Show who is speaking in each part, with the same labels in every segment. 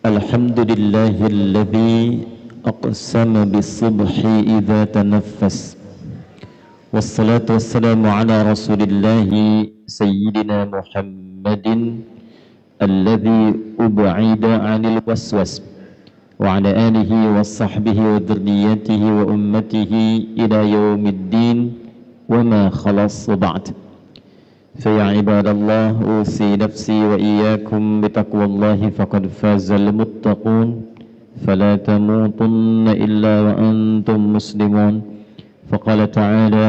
Speaker 1: الحمد لله الذي أقسم بالصبح إذا تنفس والصلاة والسلام على رسول الله سيدنا محمد الذي أبعد عن الوسوس وعلى آله وصحبه وذريته وأمته إلى يوم الدين وما خلص بعد. فيا عباد الله أوصي نفسي وإياكم بتقوى الله فقد فاز المتقون فلا تموتن إلا وأنتم مسلمون. فقال تعالى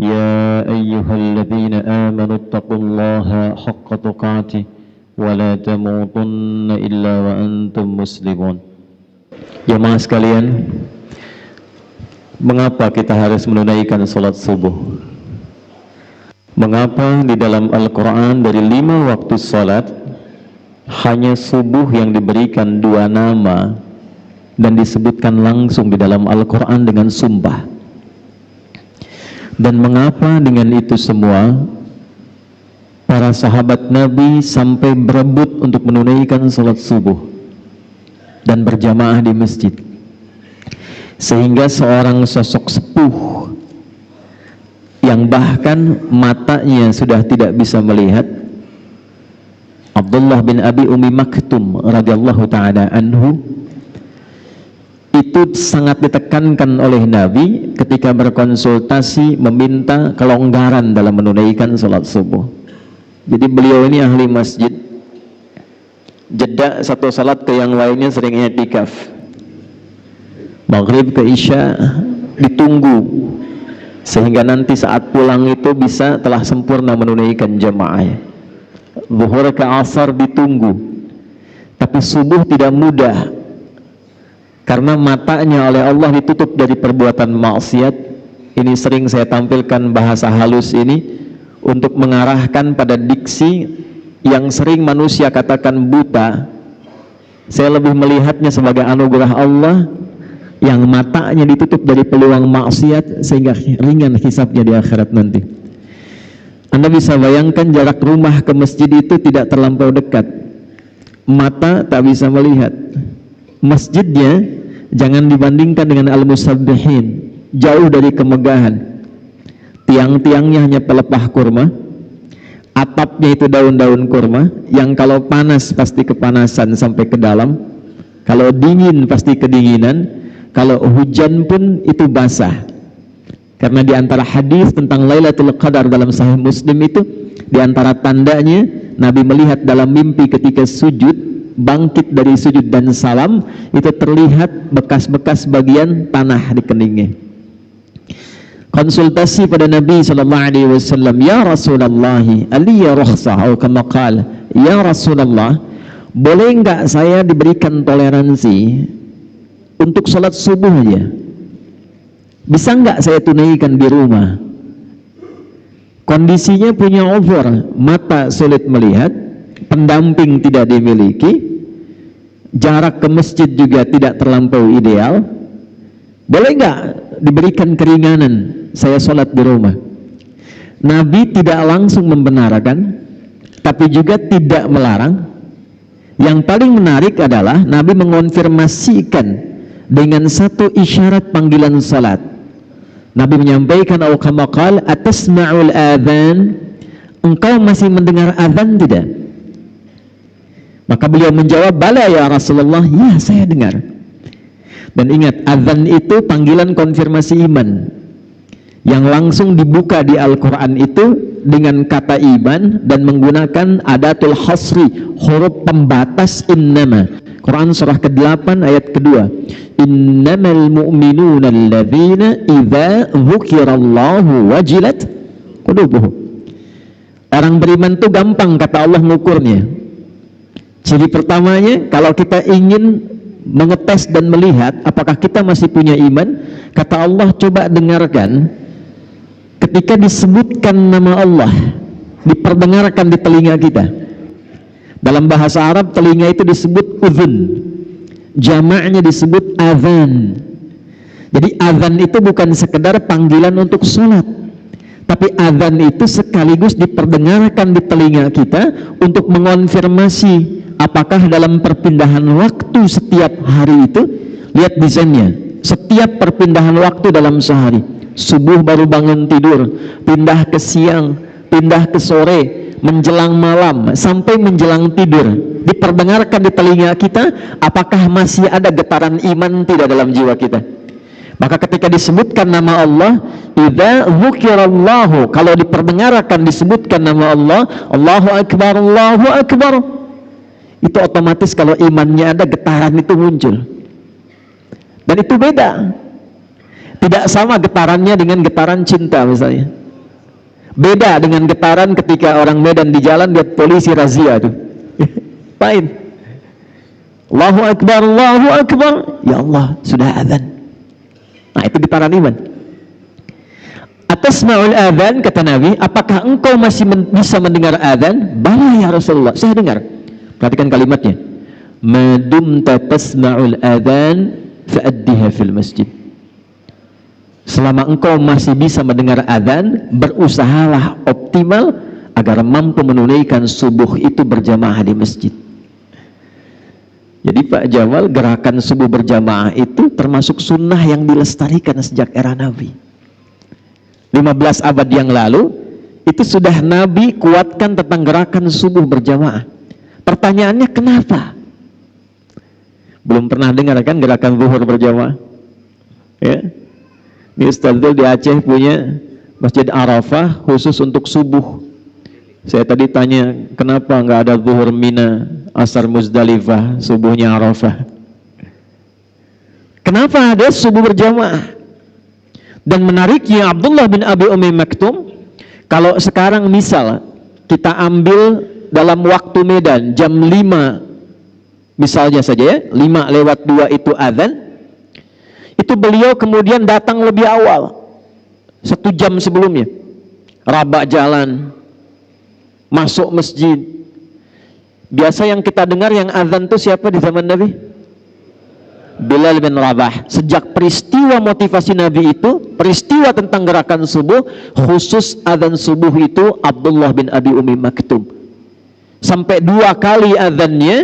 Speaker 1: يا أيها الذين آمنوا اتقوا الله حق تقاته ولا تموتن إلا وأنتم مسلمون. Jemaah sekalian, mengapa kita harus menunaikan salat subuh? Mengapa di dalam Al-Quran dari 5 waktu salat hanya subuh yang diberikan 2 nama dan disebutkan langsung di dalam Al-Quran dengan sumpah? Dan mengapa dengan itu semua para sahabat Nabi sampai berebut untuk menunaikan salat subuh dan berjamaah di masjid, sehingga seorang sosok sepuh yang bahkan matanya sudah tidak bisa melihat, Abdullah bin Abi Ummi Maktum radhiyallahu ta'ala anhu, itu sangat ditekankan oleh Nabi ketika berkonsultasi meminta kelonggaran dalam menunaikan salat subuh. Jadi beliau ini ahli masjid, jeda satu salat ke yang lainnya sering i'tikaf, maghrib ke isya ditunggu sehingga nanti saat pulang itu bisa telah sempurna menunaikan jamaah. Zuhur ke asar ditunggu, tapi subuh tidak mudah karena matanya oleh Allah ditutup dari perbuatan maksiat. Ini sering saya tampilkan bahasa halus ini untuk mengarahkan pada diksi yang sering manusia katakan buta. Saya lebih melihatnya sebagai anugerah Allah yang matanya ditutup dari peluang maksiat sehingga ringan hisabnya di akhirat nanti. Anda bisa bayangkan jarak rumah ke masjid itu tidak terlampau dekat, mata tak bisa melihat. Masjidnya jangan dibandingkan dengan al-musabbihin, jauh dari kemegahan. Tiang-tiangnya hanya pelepah kurma, atapnya itu daun-daun kurma yang kalau panas pasti kepanasan sampai ke dalam, kalau dingin pasti kedinginan, kalau hujan pun itu basah. Karena di antara hadis tentang Lailatul Qadar dalam Sahih Muslim itu, di antara tandanya Nabi melihat dalam mimpi ketika sujud, bangkit dari sujud dan salam, itu terlihat bekas-bekas bagian tanah di keningnya. Konsultasi pada Nabi SAW, ya Rasulullah, aliyya rukhsah atau kama qala, ya Rasulullah, boleh enggak saya diberikan toleransi untuk sholat subuh aja? Bisa enggak saya tunaikan di rumah? Kondisinya punya over, mata sulit melihat, pendamping tidak dimiliki, jarak ke masjid juga tidak terlampau ideal. Boleh enggak diberikan keringanan saya sholat di rumah? Nabi tidak langsung membenarkan, tapi juga tidak melarang. Yang paling menarik adalah Nabi mengonfirmasikan dengan satu isyarat panggilan salat. Nabi menyampaikan, "Au kama qala atasma'ul adzan?" Engkau masih mendengar azan tidak? Maka beliau menjawab, "Bala ya Rasulullah, ya saya dengar." Dan ingat, azan itu panggilan konfirmasi iman yang langsung dibuka di Al-Quran itu dengan kata iman dan menggunakan adatul hasri, huruf pembatas innama. Quran surah ke-8 ayat kedua, innamal mu'minuna alladzina idza dzukirallahu wajilat qulubuhum. Orang beriman itu gampang kata Allah mengukurnya. Ciri pertamanya, kalau kita ingin mengetes dan melihat apakah kita masih punya iman, kata Allah, coba dengarkan ketika disebutkan nama Allah, diperdengarkan di telinga kita. Dalam bahasa Arab telinga itu disebut udhun, jamaknya disebut azan. Jadi azan itu bukan sekedar panggilan untuk sholat, tapi azan itu sekaligus diperdengarkan di telinga kita untuk mengonfirmasi apakah dalam perpindahan waktu setiap hari itu, lihat desainnya, setiap perpindahan waktu dalam sehari, subuh baru bangun tidur, pindah ke siang, pindah ke sore, menjelang malam, sampai menjelang tidur, diperdengarkan di telinga kita, apakah masih ada getaran iman tidak dalam jiwa kita? Maka ketika disebutkan nama Allah, idza dzukirallahu, kalau diperdengarkan disebutkan nama Allah, Allahu Akbar, Allahu Akbar, itu otomatis kalau imannya ada, getaran itu muncul. Dan itu beda, tidak sama getarannya dengan getaran cinta misalnya. Beda dengan getaran ketika orang Medan di jalan lihat polisi razia tuh. Lain. Allahu Akbar, Allahu Akbar, ya Allah sudah azan. Nah, itu getaran iman. Atasma'ul adzan, kata Nabi, apakah engkau masih bisa mendengar adzan? Bala ya Rasulullah, saya dengar. Perhatikan kalimatnya. Madumta tasma'ul adzan fa'addiha fil masjid. Selama engkau masih bisa mendengar adzan, berusahalah optimal agar mampu menunaikan subuh itu berjamaah di masjid. Jadi Pak Jamal, gerakan subuh berjamaah itu termasuk sunnah yang dilestarikan sejak era Nabi. 15 abad yang lalu, itu sudah Nabi kuatkan tentang gerakan subuh berjamaah. Pertanyaannya kenapa? Belum pernah dengar kan gerakan zuhur berjamaah? Ya. Ini Ustaz di Aceh punya Masjid Arafah khusus untuk subuh. Saya tadi tanya, kenapa nggak ada zuhur Mina, asar Muzdalifah, subuhnya Arafah? Kenapa ada subuh berjamaah? Dan menariknya Abdullah bin Abi Umi Maktum, kalau sekarang misal kita ambil dalam waktu Medan jam 5 misalnya saja ya, 5:02 itu azan, itu beliau kemudian datang lebih awal, 1 jam sebelumnya, rabak jalan, masuk masjid. Biasa yang kita dengar yang azan itu siapa di zaman Nabi? Bilal bin Rabah. Sejak peristiwa motivasi Nabi itu, peristiwa tentang gerakan subuh, khusus azan subuh itu Abdullah bin Abi Umi Maktum. Sampai 2 kali azannya,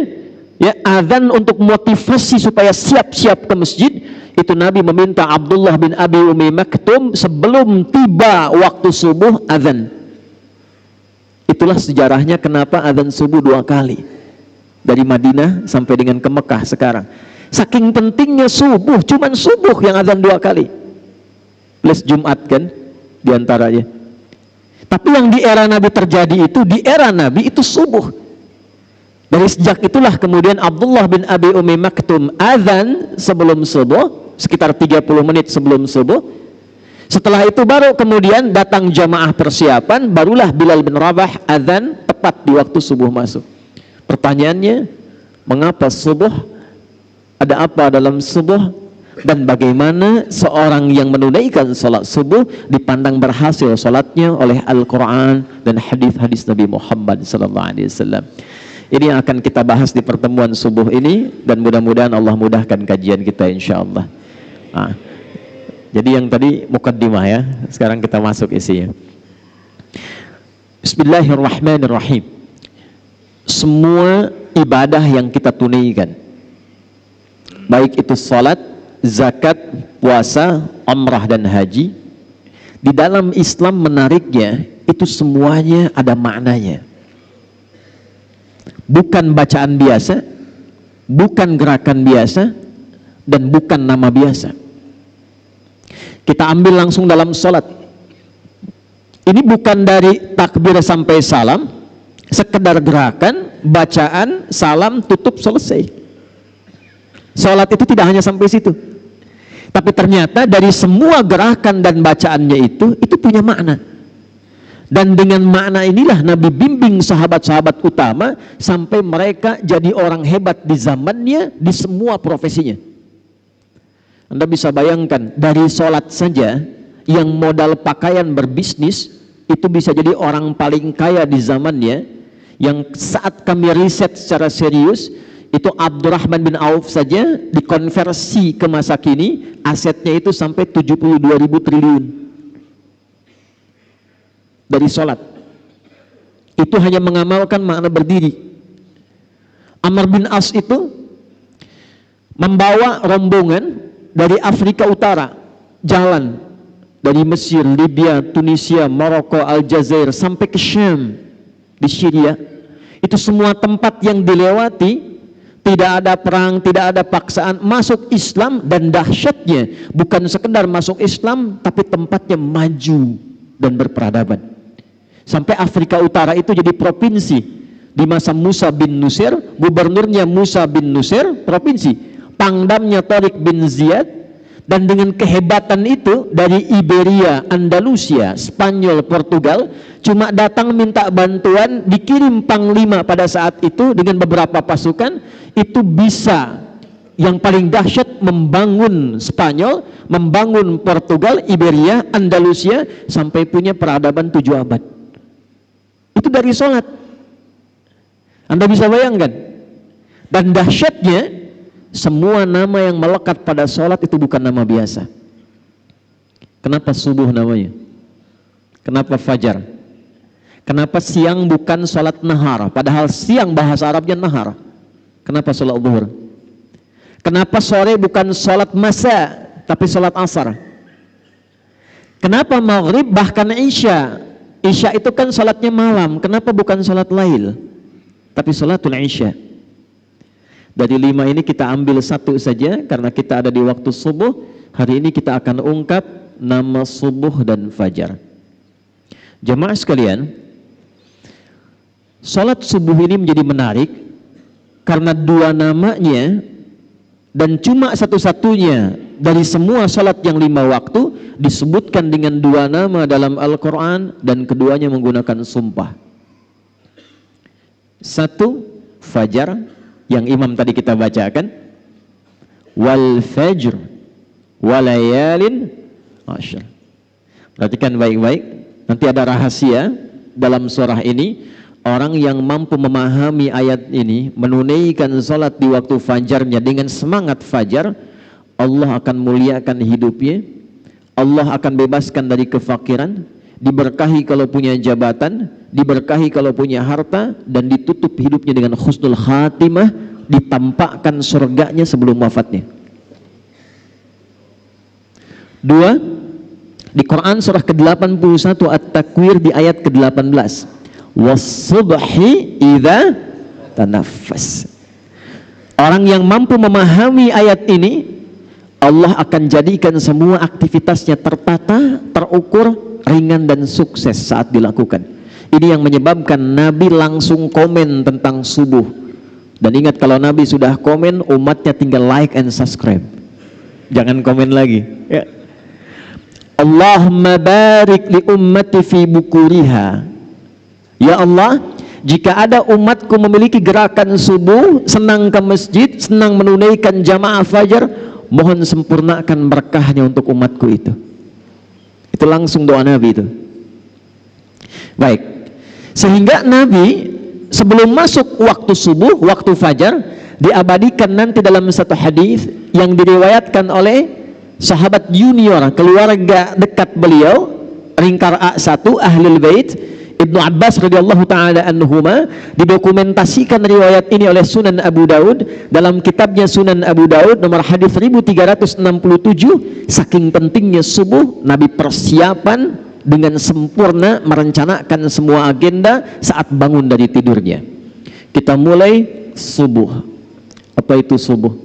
Speaker 1: ya, azan untuk motivasi supaya siap-siap ke masjid, itu Nabi meminta Abdullah bin Abi Umi Maktum sebelum tiba waktu subuh azan. Itulah sejarahnya kenapa azan subuh 2 kali dari Madinah sampai dengan ke Mekah sekarang. Saking pentingnya subuh, cuman subuh yang azan 2 kali plus Jumat kan diantaranya. Tapi yang di era Nabi terjadi itu, di era Nabi itu subuh. Dari sejak itulah kemudian Abdullah bin Abi Umi Maktum azan sebelum subuh, sekitar 30 menit sebelum subuh. Setelah itu baru kemudian datang jamaah persiapan, barulah Bilal bin Rabah azan tepat di waktu subuh masuk. Pertanyaannya, mengapa subuh? Ada apa dalam subuh? Dan bagaimana seorang yang menunaikan salat subuh dipandang berhasil salatnya oleh Al-Quran dan hadis-hadis Nabi Muhammad SAW. Ini yang akan kita bahas di pertemuan subuh ini, dan mudah-mudahan Allah mudahkan kajian kita insyaallah. Jadi yang tadi mukaddimah ya, sekarang kita masuk isinya. Bismillahirrahmanirrahim. Semua ibadah yang kita tunaikan, baik itu salat, zakat, puasa, umrah dan haji, di dalam Islam menariknya itu semuanya ada maknanya. Bukan bacaan biasa, bukan gerakan biasa, dan bukan nama biasa. Kita ambil langsung dalam salat. Ini bukan dari takbir sampai salam, sekedar gerakan, bacaan, salam, tutup, selesai. Salat itu tidak hanya sampai situ. Tapi ternyata dari semua gerakan dan bacaannya itu punya makna. Dan dengan makna inilah Nabi bimbing sahabat-sahabat utama sampai mereka jadi orang hebat di zamannya, di semua profesinya. Anda bisa bayangkan, dari sholat saja yang modal pakaian berbisnis itu bisa jadi orang paling kaya di zamannya. Yang saat kami riset secara serius, itu Abdurrahman bin Auf saja dikonversi ke masa kini, asetnya itu sampai 72.000 triliun dari sholat. Itu hanya mengamalkan makna berdiri. Amr bin As itu membawa rombongan dari Afrika Utara, jalan dari Mesir, Libya, Tunisia, Maroko, Aljazair sampai ke Syam di Syria. Itu semua tempat yang dilewati, tidak ada perang, tidak ada paksaan, masuk Islam. Dan dahsyatnya bukan sekedar masuk Islam, tapi tempatnya maju dan berperadaban. Sampai Afrika Utara itu jadi provinsi di masa Musa bin Nusir. Gubernurnya Musa bin Nusir, provinsi. Pangdamnya Tariq bin Ziyad. Dan dengan kehebatan itu, dari Iberia, Andalusia, Spanyol, Portugal, cuma datang minta bantuan, dikirim panglima pada saat itu dengan beberapa pasukan, itu bisa yang paling dahsyat membangun Spanyol, membangun Portugal, Iberia, Andalusia, sampai punya peradaban 7 abad. Itu dari sholat. Anda bisa bayangkan. Dan dahsyatnya, semua nama yang melekat pada sholat itu bukan nama biasa. Kenapa subuh namanya? Kenapa fajar? Kenapa siang bukan sholat nahar? Padahal siang bahasa Arabnya nahar. Kenapa sholat zuhur? Kenapa sore bukan sholat masa tapi sholat asar? Kenapa maghrib bahkan isya? Isya itu kan sholatnya malam. Kenapa bukan sholat lail tapi sholatul isya? Dari 5 ini kita ambil 1 saja karena kita ada di waktu subuh. Hari ini kita akan ungkap nama subuh dan fajar. Jemaah sekalian, salat subuh ini menjadi menarik karena 2 namanya dan cuma satu-satunya dari semua salat yang 5 waktu disebutkan dengan 2 nama dalam Al-Quran, dan keduanya menggunakan sumpah. 1 fajar yang imam tadi kita bacakan, wal fajr walayalin ashr. Perhatikan baik-baik, nanti ada rahasia dalam surah ini. Orang yang mampu memahami ayat ini, menunaikan salat di waktu fajarnya dengan semangat fajar, Allah akan muliakan hidupnya, Allah akan bebaskan dari kefakiran, diberkahi kalau punya jabatan, diberkahi kalau punya harta, dan ditutup hidupnya dengan husnul khatimah, ditampakkan surganya sebelum wafatnya. 2, di Quran surah ke-81 At-Takwir di ayat ke-18, was-subhi idza tanaffas. Orang yang mampu memahami ayat ini, Allah akan jadikan semua aktivitasnya tertata, terukur, ringan dan sukses saat dilakukan. Ini yang menyebabkan Nabi langsung komen tentang subuh. Dan ingat, kalau Nabi sudah komen, umatnya tinggal like and subscribe. Jangan komen lagi. Ya. Allahumma barik li ummati fi bukuriha. Ya Allah, jika ada umatku memiliki gerakan subuh, senang ke masjid, senang menunaikan jamaah fajar, mohon sempurnakan berkahnya untuk umatku itu. Itu langsung doa Nabi itu. Baik. Sehingga Nabi sebelum masuk waktu subuh, waktu fajar, diabadikan nanti dalam satu hadis yang diriwayatkan oleh sahabat junior, keluarga dekat beliau, ringkar A1 Ahlul Bait, Ibnu Abbas radhiyallahu taala anhuma. Didokumentasikan riwayat ini oleh Sunan Abu Daud dalam kitabnya Sunan Abu Daud nomor hadis 1367. Saking pentingnya subuh, Nabi persiapan dengan sempurna, merencanakan semua agenda saat bangun dari tidurnya. Kita mulai subuh. Apa itu subuh?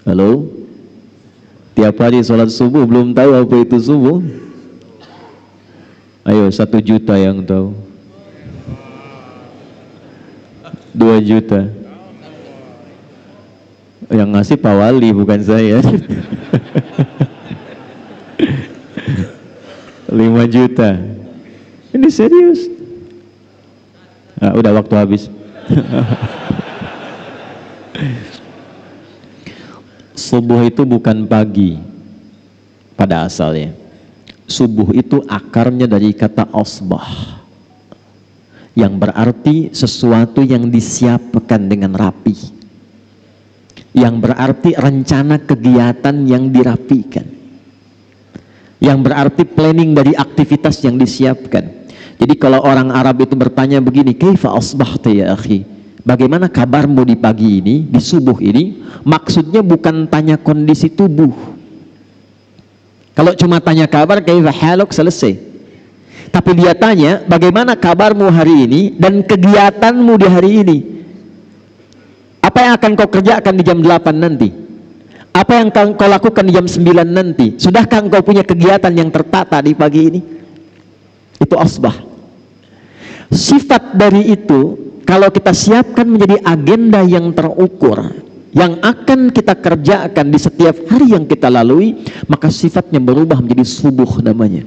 Speaker 1: Halo? Tiap hari sholat subuh belum tahu apa itu subuh? Ayo, 1 juta yang tahu. 2 juta. Yang ngasih Pak Wali, bukan saya. 5 juta. Ini serius. Nah, udah waktu habis. Subuh itu bukan pagi pada asalnya. Subuh itu akarnya dari kata asbah, yang berarti sesuatu yang disiapkan dengan rapi, yang berarti rencana kegiatan yang dirapikan, yang berarti planning dari aktivitas yang disiapkan. Jadi kalau orang Arab itu bertanya begini, kaifa asbahta ya akhi? Bagaimana kabarmu di pagi ini, di subuh ini? Maksudnya bukan tanya kondisi tubuh. Kalau cuma tanya kabar, kaifa haluk, selesai. Tapi dia tanya, bagaimana kabarmu hari ini dan kegiatanmu di hari ini? Apa yang akan kau kerjakan di jam 8 nanti? Apa yang kau lakukan di jam 9 nanti? Sudahkah engkau punya kegiatan yang tertata di pagi ini? Itu asbah. Sifat dari itu, kalau kita siapkan menjadi agenda yang terukur, yang akan kita kerjakan di setiap hari yang kita lalui, maka sifatnya berubah menjadi subuh namanya.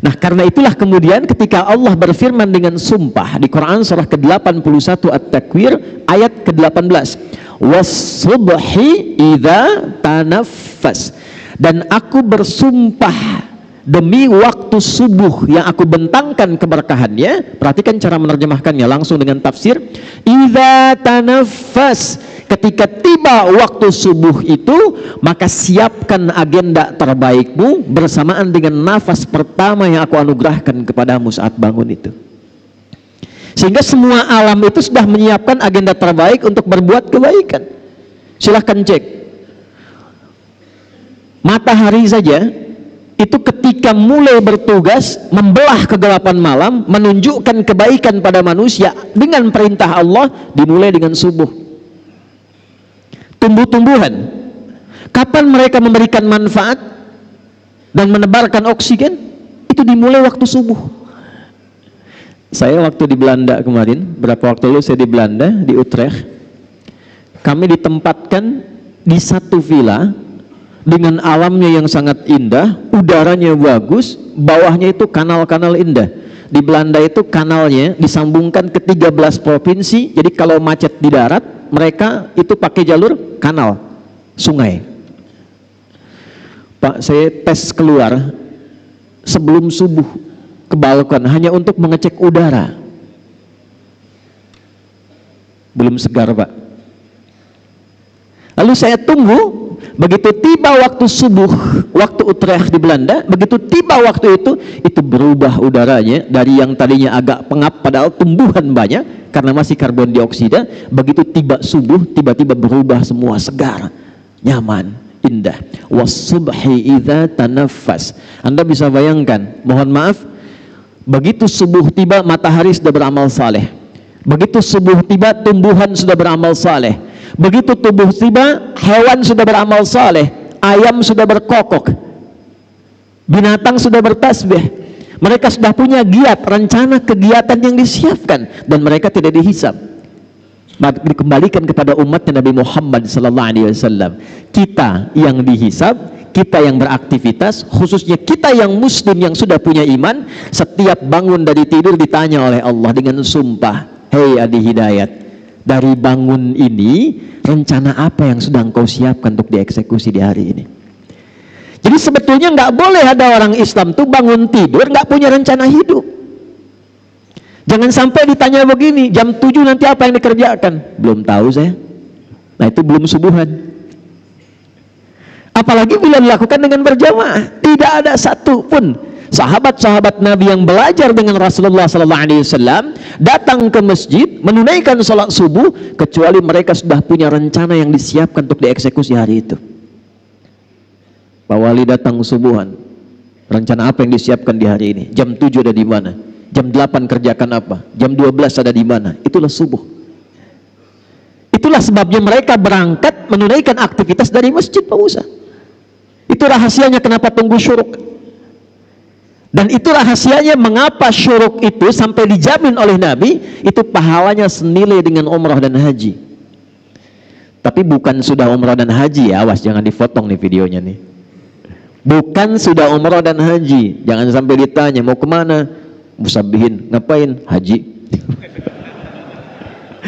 Speaker 1: Nah, karena itulah kemudian ketika Allah berfirman dengan sumpah di Quran surah ke-81 At-Takwir ayat ke-18, was-subhi idza tanaffas, dan aku bersumpah demi waktu subuh yang aku bentangkan keberkahannya. Perhatikan cara menerjemahkannya langsung dengan tafsir, idza tanaffas, ketika tiba waktu subuh itu, maka siapkan agenda terbaikmu bersamaan dengan nafas pertama yang aku anugerahkan kepadamu saat bangun itu. Sehingga semua alam itu sudah menyiapkan agenda terbaik untuk berbuat kebaikan. Silahkan cek. Matahari saja itu ketika mulai bertugas membelah kegelapan malam, menunjukkan kebaikan pada manusia dengan perintah Allah, dimulai dengan subuh. Tumbuh-tumbuhan, kapan mereka memberikan manfaat dan menebarkan oksigen? Itu dimulai waktu subuh. Saya waktu di Belanda kemarin, berapa waktu lalu saya di Belanda, di Utrecht, kami ditempatkan di satu villa dengan alamnya yang sangat indah, udaranya bagus, bawahnya itu kanal-kanal indah. Di Belanda itu kanalnya disambungkan ke 13 provinsi, jadi kalau macet di darat, mereka itu pakai jalur kanal, sungai. Pak, saya tes keluar sebelum subuh ke balkon hanya untuk mengecek udara. Belum segar, Pak. Lalu saya tunggu. Begitu tiba waktu subuh, waktu Utrecht di Belanda, begitu tiba waktu itu berubah udaranya dari yang tadinya agak pengap padahal tumbuhan banyak karena masih karbon dioksida. Begitu tiba subuh, tiba-tiba berubah semua, segar, nyaman, indah. Was-subhi idza tanaffas. Anda bisa bayangkan, mohon maaf, begitu subuh tiba matahari sudah beramal saleh. Begitu subuh tiba tumbuhan sudah beramal saleh. Begitu tubuh tiba, hewan sudah beramal saleh, ayam sudah berkokok, binatang sudah bertasbih. Mereka sudah punya giat, rencana kegiatan yang disiapkan, dan mereka tidak dihisab. Dikembalikan kepada umatnya Nabi Muhammad SAW. Kita yang dihisab, kita yang beraktivitas, khususnya kita yang muslim yang sudah punya iman, setiap bangun dari tidur ditanya oleh Allah dengan sumpah, hei Adi Hidayat, dari bangun ini rencana apa yang sudah engkau siapkan untuk dieksekusi di hari ini? Jadi sebetulnya nggak boleh ada orang Islam tuh bangun tidur nggak punya rencana hidup. Jangan sampai ditanya begini, jam 7 nanti apa yang dikerjakan? Belum tahu saya. Nah, itu belum subuhan. Apalagi bila dilakukan dengan berjamaah, tidak ada satu pun sahabat-sahabat Nabi yang belajar dengan Rasulullah SAW datang ke masjid menunaikan sholat subuh kecuali mereka sudah punya rencana yang disiapkan untuk dieksekusi hari itu. Pak Wali datang subuhan, rencana apa yang disiapkan di hari ini? Jam 7 ada di mana? Jam 8 kerjakan apa? Jam 12 ada di mana? Itulah subuh. Itulah sebabnya mereka berangkat menunaikan aktivitas dari masjid, Pak Musa. Itu rahasianya kenapa tunggu syuruk. Dan itu rahasianya mengapa syuruk itu sampai dijamin oleh Nabi, itu pahalanya senilai dengan umrah dan haji. Tapi bukan sudah umrah dan haji ya, awas jangan dipotong nih videonya nih. Bukan sudah umrah dan haji, jangan sampai ditanya mau kemana, musabihin, ngapain? Haji.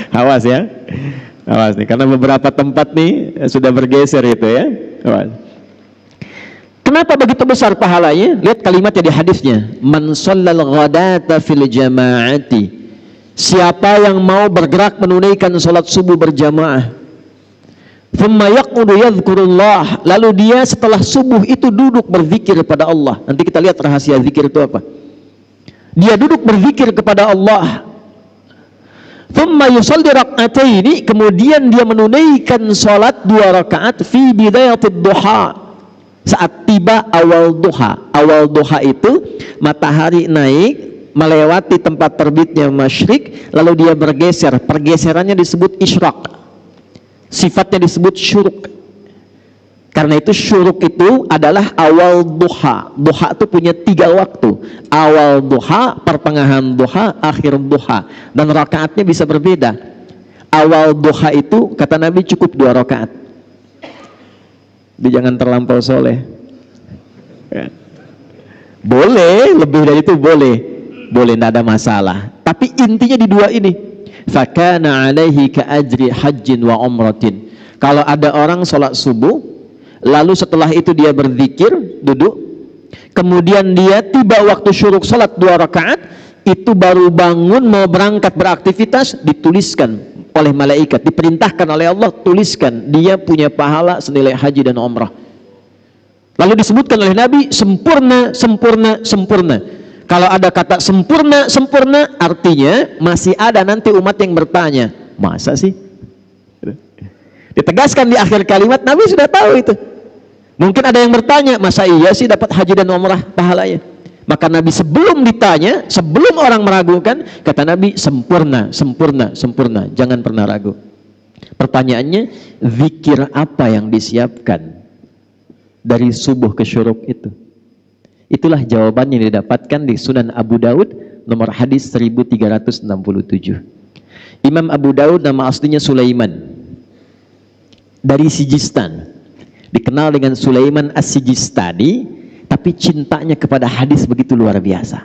Speaker 1: Awas ya, awas nih, karena beberapa tempat nih sudah bergeser itu ya. Awas. Kenapa begitu besar pahalanya? Lihat kalimatnya di hadisnya. Man shallal ghadata fil jama'ati. Siapa yang mau bergerak menunaikan salat subuh berjamaah. Thumma yaqudu yadhkurullah. Lalu dia setelah subuh itu duduk berzikir pada Allah. Nanti kita lihat rahasia zikir itu apa. Dia duduk berzikir kepada Allah. Thumma yusalli rak'ataini, kemudian dia menunaikan salat 2 rakaat fi bidayatid duha, saat tiba awal duha. Awal duha itu matahari naik melewati tempat terbitnya masyrik, lalu dia bergeser. Pergeserannya disebut isyraq, sifatnya disebut syuruk. Karena itu syuruk itu adalah awal duha. Duha itu punya 3 waktu: awal duha, pertengahan duha, akhir duha, dan rakaatnya bisa berbeda. Awal duha itu kata Nabi cukup 2 rakaat. Jadi jangan terlampau soleh. Boleh lebih dari itu, boleh, tidak ada masalah. Tapi intinya di 2 ini. Fakana alaihi ka ajri hajjin wa umratin. Kalau ada orang sholat subuh, lalu setelah itu dia berzikir, duduk, kemudian dia tiba waktu syuruk salat 2 rakaat, itu baru bangun mau berangkat beraktivitas, dituliskan oleh malaikat, diperintahkan oleh Allah, tuliskan dia punya pahala senilai haji dan umrah. Lalu disebutkan oleh Nabi, sempurna, sempurna, sempurna. Kalau ada kata sempurna, sempurna, artinya masih ada nanti umat yang bertanya, masa sih? Ditegaskan di akhir kalimat, Nabi sudah tahu itu. Mungkin ada yang bertanya, masa iya sih dapat haji dan umrah pahalanya? Maka Nabi sebelum ditanya, sebelum orang meragukan, kata Nabi, sempurna, sempurna, sempurna, jangan pernah ragu. Pertanyaannya, zikir apa yang disiapkan dari subuh ke syuruk itu? Itulah jawabannya yang didapatkan di Sunan Abu Daud nomor hadis 1367. Imam Abu Daud nama aslinya Sulaiman, dari Sijistan, dikenal dengan Sulaiman As-Sijistani, tapi cintanya kepada hadis begitu luar biasa.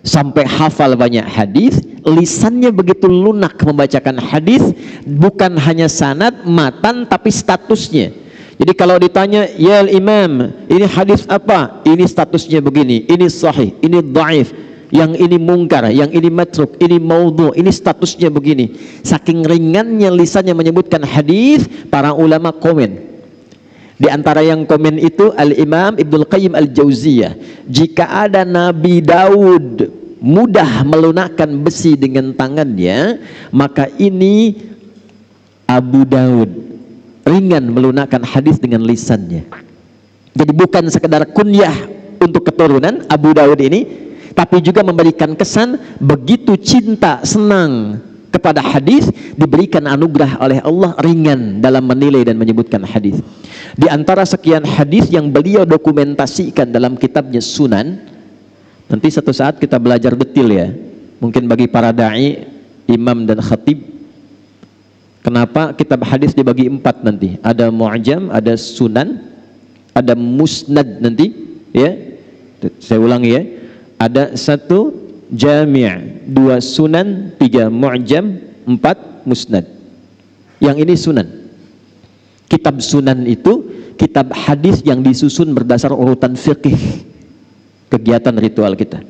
Speaker 1: Sampai hafal banyak hadis, lisannya begitu lunak membacakan hadis, bukan hanya sanad, matan, tapi statusnya. Jadi kalau ditanya, ya Imam, ini hadis apa? Ini statusnya begini, ini sahih, ini dhaif, yang ini mungkar, yang ini matruk, ini maudhu, ini statusnya begini. Saking ringannya lisannya menyebutkan hadis, para ulama komen. Di antara yang komen itu Al-Imam Ibnul Qayyim Al-Jauziyah, jika ada Nabi Daud mudah melunakkan besi dengan tangannya, maka ini Abu Daud ringan melunakkan hadis dengan lisannya. Jadi bukan sekedar kunyah untuk keturunan Abu Daud ini, tapi juga memberikan kesan begitu cinta, senang kepada hadis, diberikan anugerah oleh Allah ringan dalam menilai dan menyebutkan hadis. Di antara sekian hadis yang beliau dokumentasikan dalam kitabnya Sunan, nanti satu saat kita belajar detail ya, mungkin bagi para da'i, imam dan khatib. Kenapa kitab hadis dibagi 4 nanti? Ada mu'jam, ada sunan, ada musnad nanti, ya. Saya ulangi ya. Ada 1 jami', 2 sunan, 3 mu'jam, 4 musnad. Yang ini sunan. Kitab sunan itu kitab hadis yang disusun berdasar urutan fikih kegiatan ritual kita.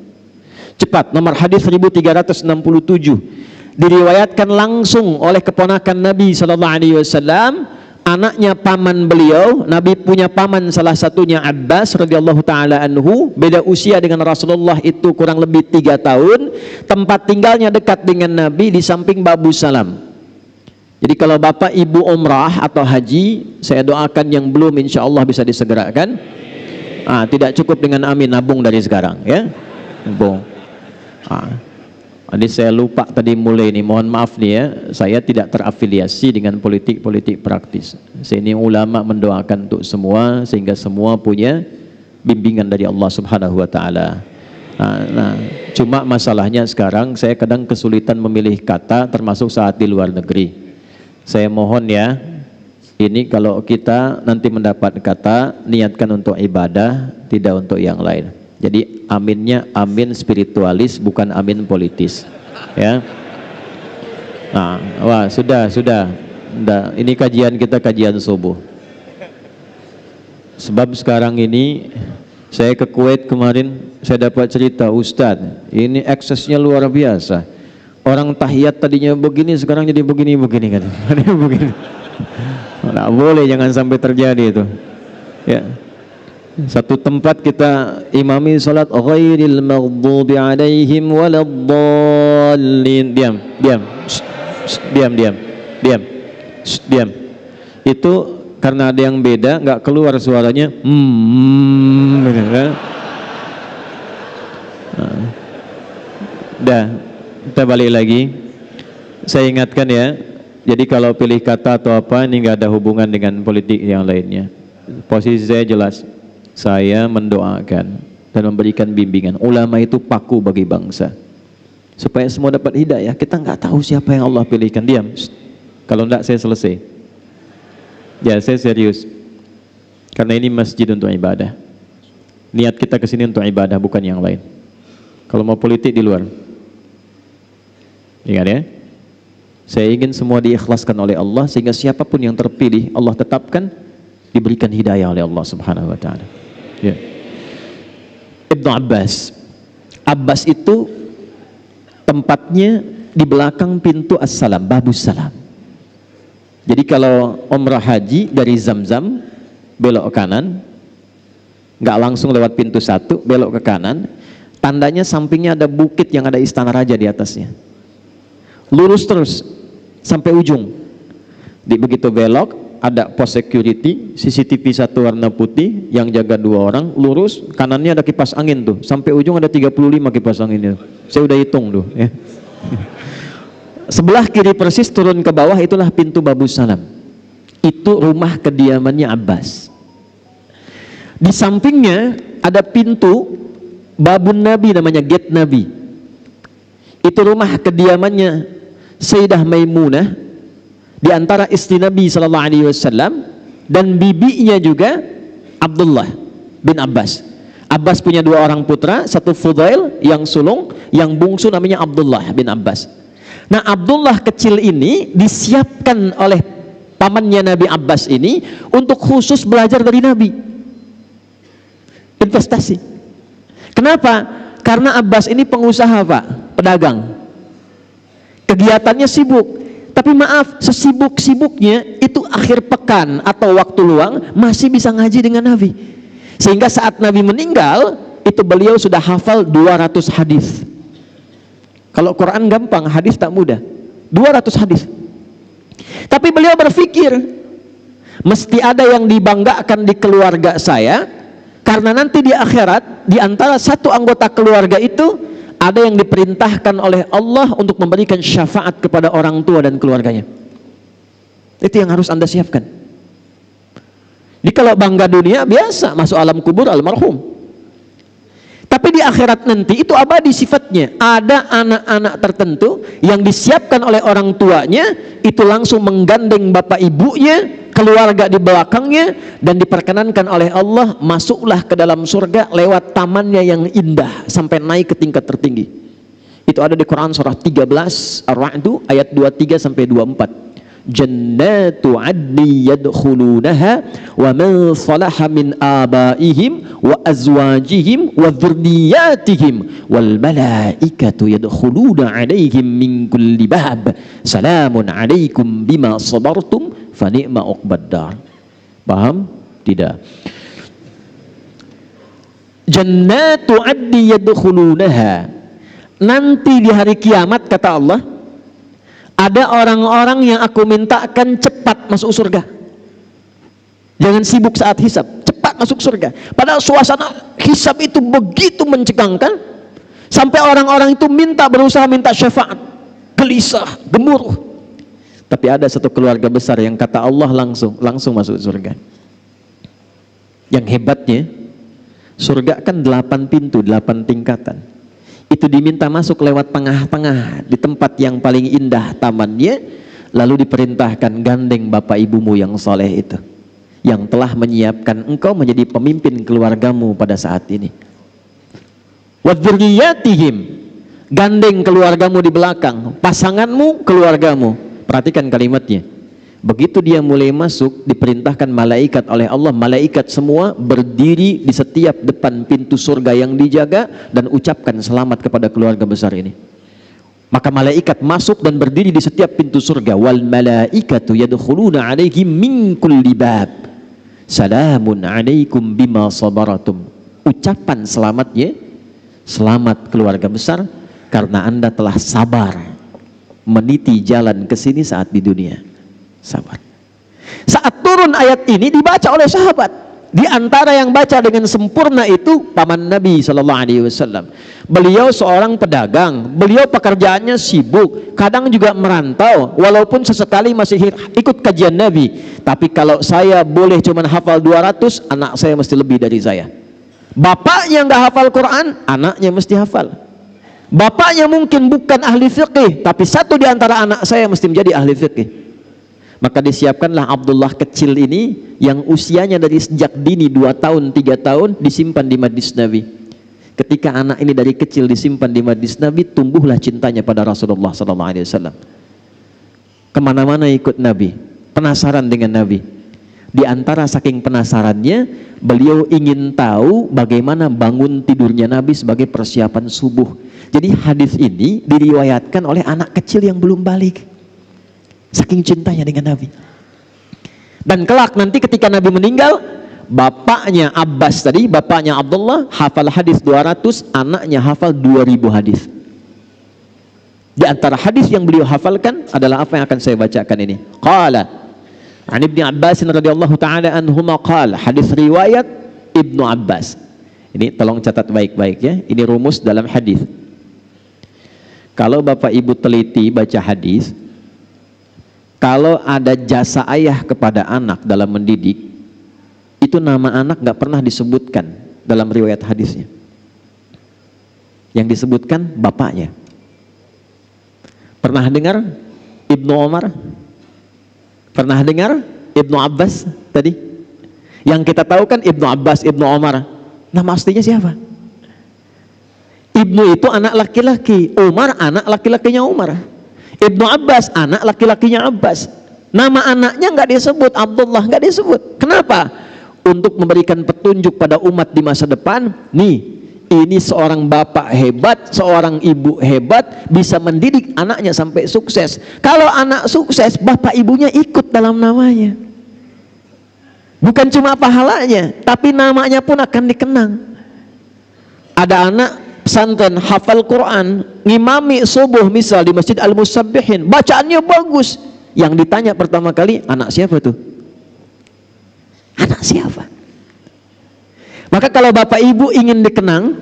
Speaker 1: Cepat, nomor hadis 1367. Diriwayatkan langsung oleh keponakan Nabi SAW, anaknya paman beliau. Nabi punya paman, salah satunya Abbas radhiyallahu taala anhu, beda usia dengan Rasulullah itu kurang lebih 3 tahun. Tempat tinggalnya dekat dengan Nabi, di samping Babu Salam. Jadi kalau bapak ibu umrah atau haji, saya doakan yang belum insya Allah bisa disegerakan. Tidak cukup dengan amin, nabung dari sekarang ya, nabung. Jadi saya lupa tadi mulai nih, mohon maaf nih ya, saya tidak terafiliasi dengan politik praktis. Saya ini ulama mendoakan untuk semua, sehingga semua punya bimbingan dari Allah Subhanahu wa taala. Cuma masalahnya sekarang saya kadang kesulitan memilih kata, termasuk saat di luar negeri. Saya mohon ya, ini kalau kita nanti mendapat kata, niatkan untuk ibadah, tidak untuk yang lain. Jadi aminnya amin spiritualis, bukan amin politis ya. Sudah. Ini kajian kita, kajian subuh. Sebab sekarang ini saya ke Kuwait kemarin, saya dapat cerita, Ustadz, ini eksesnya luar biasa. Orang tahiyat tadinya begini, sekarang jadi begini kan. Begini. Nggak boleh, jangan sampai terjadi itu ya. Satu tempat kita imami salat ghairil maghdubi alaihim waladdallin. Diam. Diam. Itu karena ada yang beda, nggak keluar suaranya. Dah, kita balik lagi. Saya ingatkan ya. Jadi kalau pilih kata atau apa ini nggak ada hubungan dengan politik yang lainnya. Posisi saya jelas. Saya mendoakan dan memberikan bimbingan. Ulama itu paku bagi bangsa. Supaya semua dapat hidayah. Kita nggak tahu siapa yang Allah pilihkan. Diam. Kalau enggak saya selesai. Ya, saya serius. Karena ini masjid untuk ibadah. Niat kita kesini untuk ibadah, bukan yang lain. Kalau mau politik di luar. Ingat ya. Saya ingin semua diikhlaskan oleh Allah sehingga siapapun yang terpilih Allah tetapkan diberikan hidayah oleh Allah Subhanahu wa taala. Ya. Ibnu Abbas. Abbas itu tempatnya di belakang pintu As-Salam, Babus Salam. Jadi kalau umrah haji dari Zamzam belok ke kanan, nggak langsung lewat pintu 1, belok ke kanan, tandanya sampingnya ada bukit yang ada istana raja di atasnya. Lurus terus sampai ujung. Begitu belok ada pos security, CCTV 1 warna putih yang jaga 2 orang, lurus kanannya ada kipas angin tuh, sampai ujung ada 35 kipas anginnya. Saya udah hitung tuh ya. Sebelah kiri persis turun ke bawah itulah pintu Babus Salam. Itu rumah kediamannya Abbas. Di sampingnya ada pintu Babun Nabi, namanya Gate Nabi. Itu rumah kediamannya Sayyidah Maimunah, di antara istri Nabi sallallahu alaihi wasallam, dan bibinya juga Abdullah bin Abbas. Abbas punya 2 orang putra, satu Fudail yang sulung, yang bungsu namanya Abdullah bin Abbas. Nah, Abdullah kecil ini disiapkan oleh pamannya Nabi Abbas ini untuk khusus belajar dari Nabi. Investasi. Kenapa? Karena Abbas ini pengusaha, Pak, pedagang. Kegiatannya sibuk. Tapi maaf, sesibuk-sibuknya itu akhir pekan atau waktu luang masih bisa ngaji dengan Nabi. Sehingga saat Nabi meninggal, itu beliau sudah hafal 200 hadis. Kalau Quran gampang, hadis tak mudah. 200 hadis. Tapi beliau berpikir, mesti ada yang dibanggakan di keluarga saya, karena nanti di akhirat, di antara satu anggota keluarga itu ada yang diperintahkan oleh Allah untuk memberikan syafaat kepada orang tua dan keluarganya. Itu yang harus Anda siapkan. Jadi kalau bangga dunia biasa, masuk alam kubur almarhum. Tapi di akhirat nanti itu abadi sifatnya. Ada anak-anak tertentu yang disiapkan oleh orang tuanya, itu langsung menggandeng bapak ibunya, keluarga di belakangnya, dan diperkenankan oleh Allah masuklah ke dalam surga lewat tamannya yang indah sampai naik ke tingkat tertinggi. Itu ada di Quran surah 13 Ar-Ra'd ayat 23 sampai 24. Jannatu adni yadkhulunaha wa man salaha min abaihim wa azwajihim wa dzurriyyatihim wal malaikatu yadkhuluna alaihim min kulli bab salamun alaikum bima sabartum fa ni'ma uqbaddar. Paham? Tidak. Jannatu adni yadkhulunaha, nanti di hari kiamat kata Allah, ada orang-orang yang aku mintakan cepat masuk surga. Jangan sibuk saat hisab, cepat masuk surga. Padahal suasana hisab itu begitu mencegangkan, sampai orang-orang itu berusaha minta syafaat, gelisah, gemuruh. Tapi ada satu keluarga besar yang kata Allah langsung masuk surga. Yang hebatnya, surga kan 8 pintu, 8 tingkatan. Itu diminta masuk lewat tengah-tengah di tempat yang paling indah tamannya, lalu diperintahkan gandeng bapak ibumu yang soleh itu, yang telah menyiapkan engkau menjadi pemimpin keluargamu pada saat ini. Wa dzurriyyatihim, gandeng keluargamu di belakang, pasanganmu, keluargamu. Perhatikan kalimatnya. Begitu dia mulai masuk, diperintahkan malaikat oleh Allah, malaikat semua berdiri di setiap depan pintu surga yang dijaga dan ucapkan selamat kepada keluarga besar ini. Maka malaikat masuk dan berdiri di setiap pintu surga. Wal malaikatu yadkhuluna alaihim min kulli bab Salamun alaikum bima sabaratum. Ucapan selamatnya, selamat keluarga besar karena Anda telah sabar meniti jalan ke sini saat di dunia. Sabar. Saat turun ayat ini dibaca oleh sahabat. Di antara yang baca dengan sempurna itu paman Nabi sallallahu alaihi wasallam. Beliau seorang pedagang, beliau pekerjaannya sibuk, kadang juga merantau, walaupun sesekali masih ikut kajian Nabi. Tapi kalau saya boleh cuma hafal 200, anak saya mesti lebih dari saya. Bapaknya nggak hafal Quran, anaknya mesti hafal. Bapaknya mungkin bukan ahli fiqih, tapi satu di antara anak saya mesti menjadi ahli fiqih. Maka disiapkanlah Abdullah kecil ini yang usianya dari sejak dini 2 tahun 3 tahun disimpan di majlis Nabi. Ketika anak ini dari kecil disimpan di majlis Nabi, tumbuhlah cintanya pada Rasulullah SAW. Kemana-mana ikut Nabi, penasaran dengan Nabi. Di antara saking penasarannya, beliau ingin tahu bagaimana bangun tidurnya Nabi sebagai persiapan subuh. Jadi hadis ini diriwayatkan oleh anak kecil yang belum balik. Saking cintanya dengan Nabi. Dan kelak nanti ketika Nabi meninggal, bapaknya Abbas tadi, bapaknya Abdullah hafal hadis 200, anaknya hafal 2000 hadis. Di antara hadis yang beliau hafalkan adalah apa yang akan saya bacakan ini. Qala an Ibnu Abbas radhiyallahu taala anhuma qala, hadis riwayat Ibnu Abbas. Ini tolong catat baik-baik ya. Ini rumus dalam hadis. Kalau Bapak Ibu teliti baca hadis, kalau ada jasa ayah kepada anak dalam mendidik, itu nama anak nggak pernah disebutkan dalam riwayat hadisnya. Yang disebutkan bapaknya. Pernah dengar Ibnu Umar? Pernah dengar Ibnu Abbas tadi? Yang kita tahu kan Ibnu Abbas, Ibnu Umar. Nama aslinya siapa? Ibnu itu anak laki-laki, Umar anak laki-lakinya Umar. Ibnu Abbas anak laki-lakinya Abbas. Nama anaknya nggak disebut, Abdullah nggak disebut. Kenapa? Untuk memberikan petunjuk pada umat di masa depan. Nih, ini seorang bapak hebat, seorang ibu hebat, bisa mendidik anaknya sampai sukses. Kalau anak sukses, bapak ibunya ikut dalam namanya. Bukan cuma pahalanya, tapi namanya pun akan dikenang. Ada anak pesantren hafal Quran, ngimami subuh misal di Masjid Al-Musabbihin, bacaannya bagus. Yang ditanya pertama kali, anak siapa tuh? Anak siapa? Maka kalau bapak ibu ingin dikenang,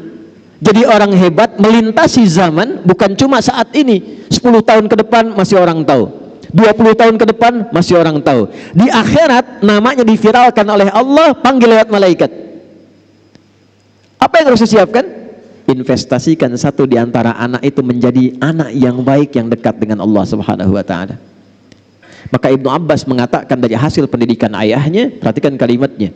Speaker 1: jadi orang hebat, melintasi zaman, bukan cuma saat ini, 10 tahun ke depan masih orang tahu, 20 tahun ke depan masih orang tahu. Di akhirat namanya diviralkan oleh Allah, panggil lewat malaikat. Apa yang harus disiapkan? Investasikan satu di antara anak itu menjadi anak yang baik yang dekat dengan Allah Subhanahu wa taala. Maka Ibnu Abbas mengatakan dari hasil pendidikan ayahnya, perhatikan kalimatnya.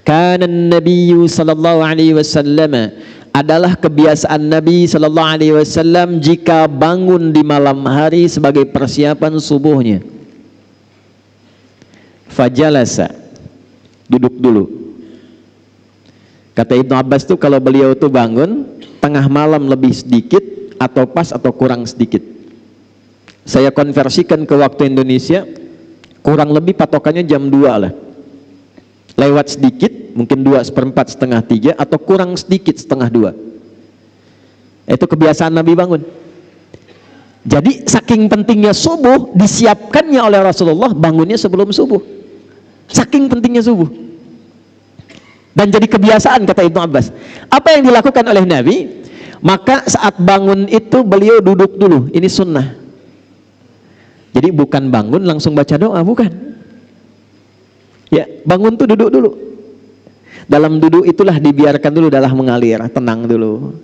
Speaker 1: Kana Nabiyyu sallallahu alaihi wasallam, adalah kebiasaan Nabi sallallahu alaihi wasallam jika bangun di malam hari sebagai persiapan subuhnya. Fajalasa, duduk dulu. Kata Ibnu Abbas tuh kalau beliau tuh bangun tengah malam lebih sedikit atau pas atau kurang sedikit. Saya konversikan ke waktu Indonesia, kurang lebih patokannya jam 2 lah. Lewat sedikit, mungkin 2/4, setengah 3, atau kurang sedikit setengah 2. Itu kebiasaan Nabi bangun. Jadi saking pentingnya subuh, disiapkannya oleh Rasulullah bangunnya sebelum subuh. Saking pentingnya subuh. Dan jadi kebiasaan, kata Ibnu Abbas. Apa yang dilakukan oleh Nabi? Maka saat bangun itu beliau duduk dulu. Ini sunnah. Jadi bukan bangun langsung baca doa, bukan. Ya, bangun tuh duduk dulu. Dalam duduk itulah dibiarkan dulu darah mengalir, tenang dulu.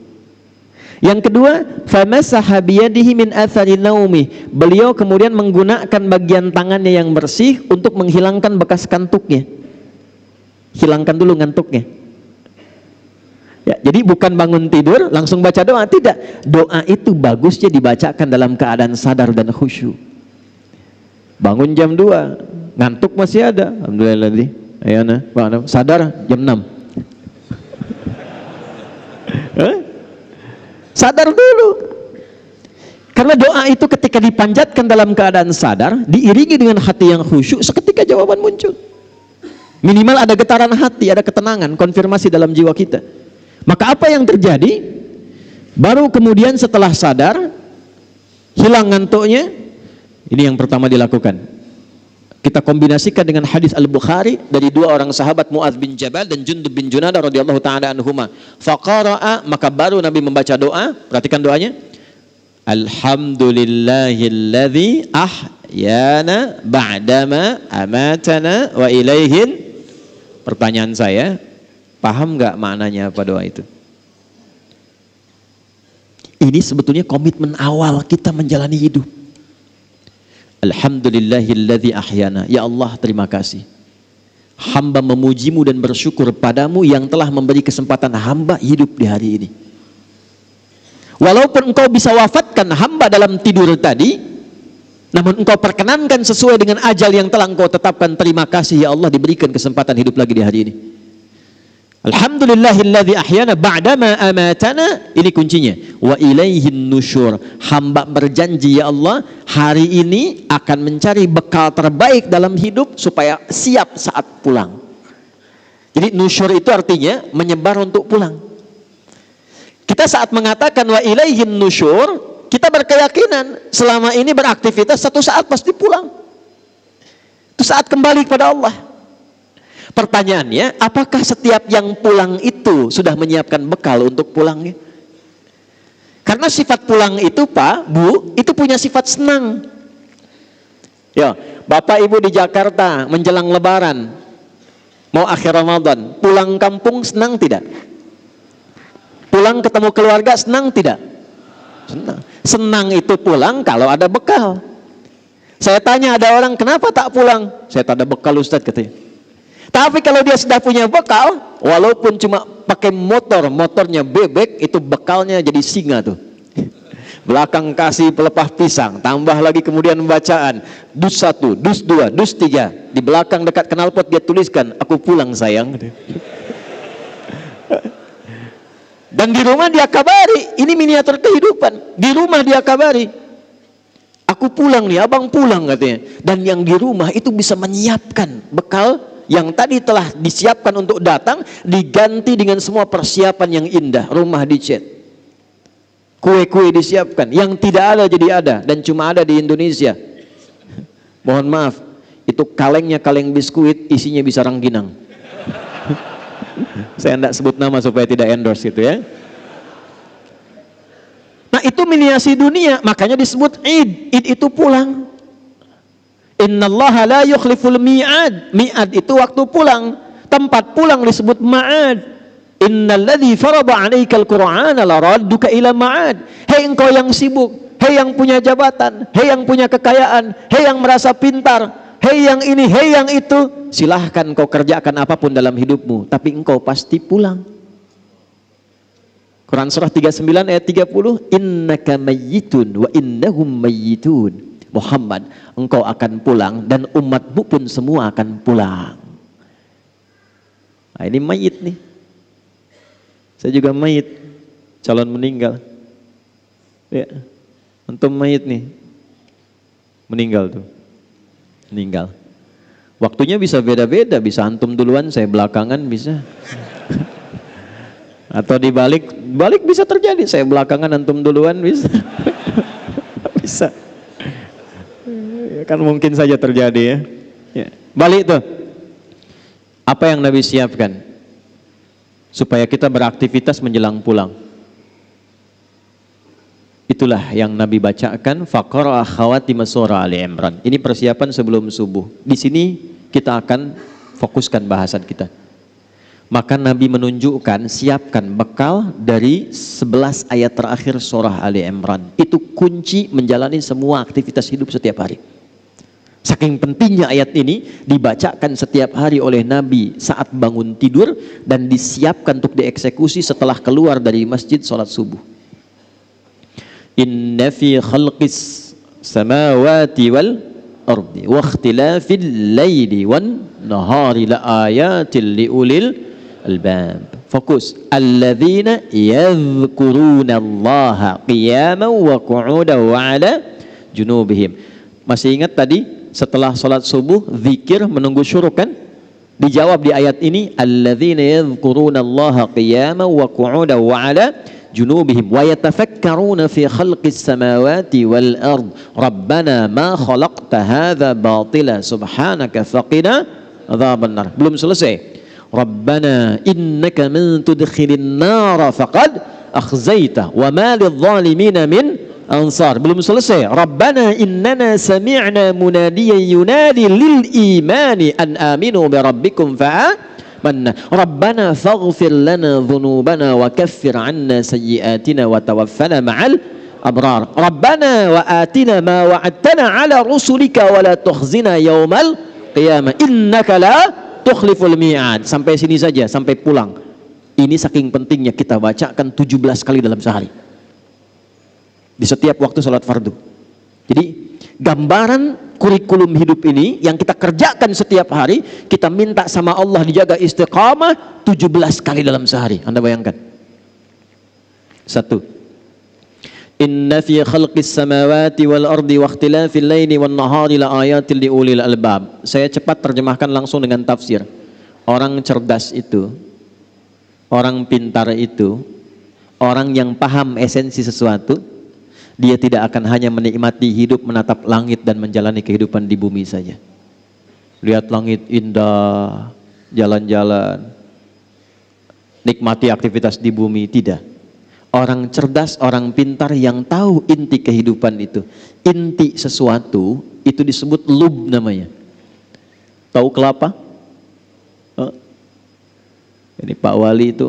Speaker 1: Yang kedua, famasaha biyadihi min athari naumi. Beliau kemudian menggunakan bagian tangannya yang bersih untuk menghilangkan bekas kantuknya. Hilangkan dulu ngantuknya. Ya, jadi bukan bangun tidur langsung baca doa, tidak. Doa itu bagusnya dibacakan dalam keadaan sadar dan khusyuk. Bangun jam 2, ngantuk masih ada. Alhamdulillah di. Ayana, sadar jam 6. Sadar dulu. Karena doa itu ketika dipanjatkan dalam keadaan sadar, diiringi dengan hati yang khusyuk, seketika jawaban muncul. Minimal ada getaran hati, ada ketenangan, konfirmasi dalam jiwa kita. Maka apa yang terjadi? Baru kemudian setelah sadar, hilang ngantuknya, ini yang pertama dilakukan. Kita kombinasikan dengan hadis Al-Bukhari dari dua orang sahabat, Mu'adz bin Jabal dan Jundub bin Junadah radhiyallahu ta'ala anhuma. Faqara'a, maka baru Nabi membaca doa. Perhatikan doanya. Alhamdulillahilladzi ahyana ba'dama amatana wa ilaihin. Pertanyaan saya, paham nggak maknanya apa doa itu? Ini sebetulnya komitmen awal kita menjalani hidup. Alhamdulillahilladzi ahyana. Ya Allah, terima kasih. Hamba memujimu dan bersyukur padamu yang telah memberi kesempatan hamba hidup di hari ini. Walaupun engkau bisa wafatkan hamba dalam tidur tadi, namun engkau perkenankan sesuai dengan ajal yang telah engkau tetapkan. Terima kasih ya Allah, diberikan kesempatan hidup lagi di hari ini. Alhamdulillahilladzi ahyana ba'dama amatana. Ini kuncinya. Wa ilaihin nusyur. Hamba berjanji ya Allah, hari ini akan mencari bekal terbaik dalam hidup supaya siap saat pulang. Jadi nusyur itu artinya menyebar untuk pulang. Kita saat mengatakan wa ilaihin nusyur, kita berkeyakinan selama ini beraktivitas, satu saat pasti pulang. Itu saat kembali kepada Allah. Pertanyaannya, apakah setiap yang pulang itu sudah menyiapkan bekal untuk pulangnya? Karena sifat pulang itu Pak, Bu, itu punya sifat senang. Ya, Bapak Ibu di Jakarta menjelang Lebaran, mau akhir Ramadan, pulang kampung senang tidak? Pulang ketemu keluarga senang tidak? Senang. Senang itu pulang kalau ada bekal. Saya tanya ada orang, kenapa tak pulang? Saya tak ada bekal Ustaz, katanya. Tapi kalau dia sudah punya bekal, walaupun cuma pakai motornya bebek, itu bekalnya jadi singa tuh. Belakang kasih pelepah pisang, tambah lagi kemudian bacaan dus 1, dus 2, dus 3. Di belakang dekat knalpot dia tuliskan, aku pulang sayang. Dan di rumah dia kabari, ini miniatur kehidupan. Di rumah dia kabari, aku pulang nih, abang pulang katanya. Dan yang di rumah itu bisa menyiapkan bekal yang tadi telah disiapkan untuk datang, diganti dengan semua persiapan yang indah. Rumah dicat, kue-kue disiapkan, yang tidak ada jadi ada, dan cuma ada di Indonesia. Mohon maaf, itu kalengnya kaleng biskuit, isinya bisa rangginang. Saya tidak sebut nama supaya tidak endorse gitu ya. Nah itu miniasi dunia, makanya disebut Id. Id itu pulang. Innallaha la yukhliful mi'ad. Mi'ad itu waktu pulang. Tempat pulang disebut ma'ad. Innalladzi farada 'alaikal Qur'ana laradduka ila ma'ad. Hei engkau yang sibuk, hei yang punya jabatan, hei yang punya kekayaan, hei yang merasa pintar, hei yang ini, hei yang itu, silahkan kau kerjakan apapun dalam hidupmu, tapi engkau pasti pulang. Quran surah 39 ayat 30, innaka mayyitun wa innahum mayyitun. Muhammad, engkau akan pulang dan umatmu pun semua akan pulang. Nah, ini mayit nih. Saya juga mayit, calon meninggal. Ya, antum mayit nih, meninggal tuh, meninggal. Waktunya bisa beda-beda, bisa antum duluan, saya belakangan bisa. Atau dibalik bisa terjadi, saya belakangan antum duluan bisa. Bisa. Kan mungkin saja terjadi ya. Ya. Balik tuh. Apa yang Nabi siapkan supaya kita beraktivitas menjelang pulang? Itulah yang Nabi bacakan, faqara khawatim surah Ali Imran. Ini persiapan sebelum subuh. Di sini kita akan fokuskan bahasan kita. Maka Nabi menunjukkan, siapkan bekal dari 11 ayat terakhir surah Ali Imran. Itu kunci menjalani semua aktivitas hidup setiap hari. Saking pentingnya ayat ini dibacakan setiap hari oleh Nabi saat bangun tidur dan disiapkan untuk dieksekusi setelah keluar dari masjid sholat subuh. Inna fi khalqis samawati wal ardi wa ikhtilafil laili wan nahari la ayatil liulil albab. Fokus. Alladzina yadhkuruna Allaha qiyaman wa qu'udan wa ala junubihim. Masih ingat tadi? Setelah sholat subuh, zikir menunggu syuruk kan? Dijawab di ayat ini, alladzina yadhkurunallaha qiyaman wa qu'udan wa 'ala junubihim wa yatafakkaruna fi khalqis samawati wal ard rabbana ma khalaqta hadza batila subhanaka faqina adzabannar. Belum selesai. Rabbana innaka man tudkhilin nar faqad akhzaita wa ma lidh-dhalimin min ansar. Belum selesai. Rabbana innana sami'na munadiyan yunadi lil imani an aminu bi rabbikum fa'amanna. Rabbana faghfir lana dhunubana wa kaffir 'anna sayyi'atina wa tawaffana ma'al abrar. Rabbana wa atina ma wa'adtana 'ala rusulika wa la tukhzina yaumal qiyamah innaka la tukhliful mi'ad. Sampai sini saja, sampai pulang. Ini saking pentingnya kita bacakan 17 kali dalam sehari. Di setiap waktu sholat fardu. Jadi gambaran kurikulum hidup ini yang kita kerjakan setiap hari, kita minta sama Allah dijaga istiqamah 17 kali dalam sehari. Anda bayangkan. 1. Inna fi khalqis samawati wal ardi wa ikhtilafil laili wan nahari la ayatil liulil albab. Saya cepat terjemahkan langsung dengan tafsir. Orang cerdas itu, orang pintar itu, orang yang paham esensi sesuatu, dia tidak akan hanya menikmati hidup, menatap langit dan menjalani kehidupan di bumi saja. Lihat langit indah, jalan-jalan, nikmati aktivitas di bumi, tidak. Orang cerdas, orang pintar yang tahu inti kehidupan itu, inti sesuatu, itu disebut lub namanya. Tahu kelapa? Oh. Ini Pak Wali itu,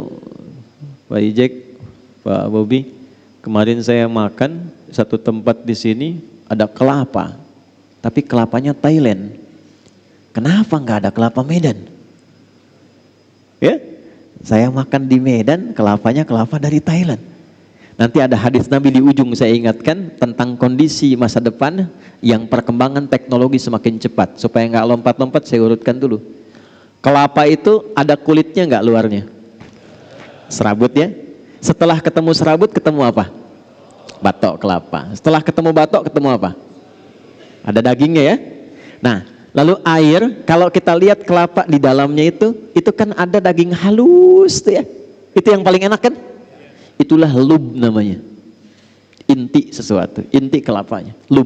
Speaker 1: Pak Ijek, Pak Bobi, kemarin saya makan satu tempat di sini ada kelapa, tapi kelapanya Thailand. Kenapa nggak ada kelapa Medan? Ya, saya makan di Medan, kelapanya kelapa dari Thailand. Nanti ada hadis Nabi di ujung saya ingatkan tentang kondisi masa depan yang perkembangan teknologi semakin cepat. Supaya nggak lompat-lompat saya urutkan dulu. Kelapa itu ada kulitnya nggak luarnya? Serabut ya. Setelah ketemu serabut ketemu apa? Batok kelapa. Setelah ketemu batok ketemu apa? Ada dagingnya ya. Nah, lalu air, kalau kita lihat kelapa di dalamnya itu kan ada daging halus tuh ya. Itu yang paling enak kan? Itulah lub namanya. Inti sesuatu, inti kelapanya, lub.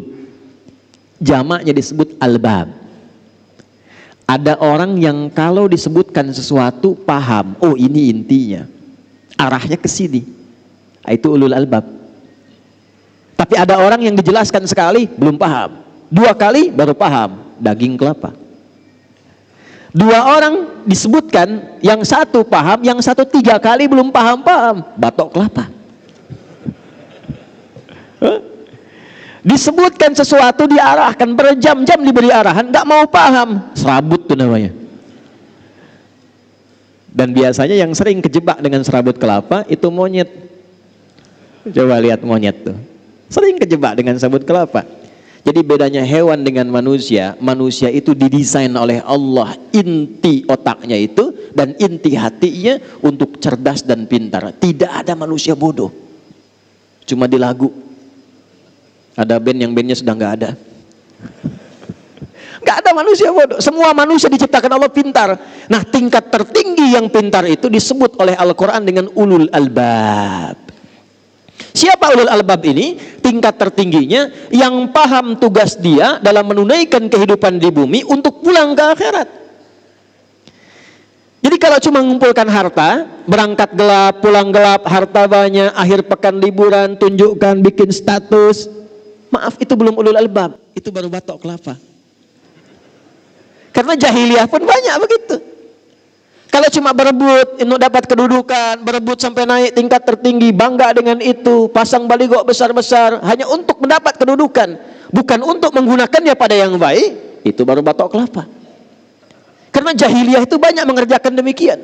Speaker 1: Jamaknya disebut albab. Ada orang yang kalau disebutkan sesuatu paham, oh ini intinya. Arahnya ke sini. Itu ulul albab. Tapi ada orang yang dijelaskan sekali belum paham. 2 kali baru paham, daging kelapa. 2 orang disebutkan, yang satu paham, yang satu 3 kali belum paham-paham, batok kelapa. Disebutkan sesuatu diarahkan, berjam-jam diberi arahan, nggak mau paham, serabut tuh namanya. Dan biasanya yang sering kejebak dengan serabut kelapa itu monyet. Coba lihat monyet tuh, sering kejebak dengan serabut kelapa. Jadi bedanya hewan dengan manusia, manusia itu didesain oleh Allah inti otaknya itu dan inti hatinya untuk cerdas dan pintar. Tidak ada manusia bodoh. Cuma di lagu. Ada band yang bandnya sudah nggak ada. Nggak ada manusia bodoh. Semua manusia diciptakan Allah pintar. Nah, tingkat tertinggi yang pintar itu disebut oleh Al-Quran dengan ulul albab. Siapa ulul albab ini? Tingkat tertingginya yang paham tugas dia dalam menunaikan kehidupan di bumi untuk pulang ke akhirat. Jadi kalau cuma mengumpulkan harta, berangkat gelap, pulang gelap, harta banyak, akhir pekan liburan, tunjukkan, bikin status, maaf, itu belum ulul albab, itu baru batok kelapa. Karena jahiliyah pun banyak begitu. Kalau cuma berebut, dapat kedudukan, berebut sampai naik tingkat tertinggi, bangga dengan itu, pasang baligo besar-besar, hanya untuk mendapat kedudukan, bukan untuk menggunakannya pada yang baik, itu baru batok kelapa. Karena jahiliyah itu banyak mengerjakan demikian.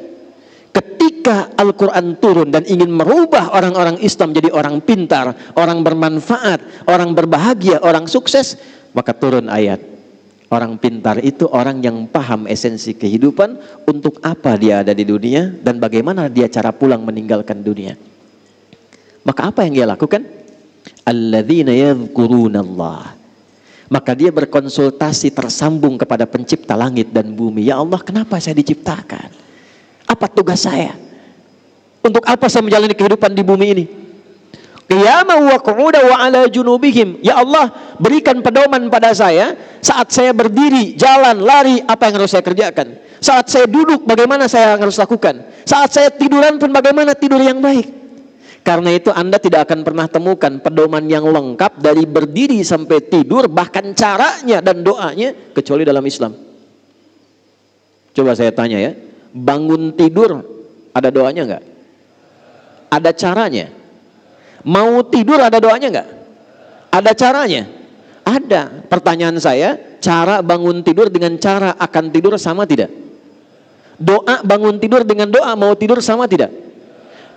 Speaker 1: Ketika Al-Quran turun dan ingin merubah orang-orang Islam jadi orang pintar, orang bermanfaat, orang berbahagia, orang sukses, maka turun ayat. Orang pintar itu orang yang paham esensi kehidupan, untuk apa dia ada di dunia dan bagaimana dia cara pulang meninggalkan dunia. Maka apa yang dia lakukan? Alladzina yadhkurunallah Maka dia berkonsultasi tersambung kepada pencipta langit dan bumi. Ya Allah, kenapa saya diciptakan? Apa tugas saya? Untuk apa saya menjalani kehidupan di bumi ini? Qiyaman wa qu'udan wa ala junubihim. Ya Allah, berikan pedoman pada saya saat saya berdiri, jalan, lari, apa yang harus saya kerjakan. Saat saya duduk, bagaimana saya harus lakukan. Saat saya tiduran pun bagaimana tidur yang baik. Karena itu Anda tidak akan pernah temukan pedoman yang lengkap dari berdiri sampai tidur, bahkan caranya dan doanya, kecuali dalam Islam. Coba saya tanya ya, bangun tidur ada doanya enggak? Ada caranya. Mau tidur ada doanya enggak? Ada caranya? Ada. Pertanyaan saya, cara bangun tidur dengan cara akan tidur sama tidak? Doa bangun tidur dengan doa mau tidur sama tidak?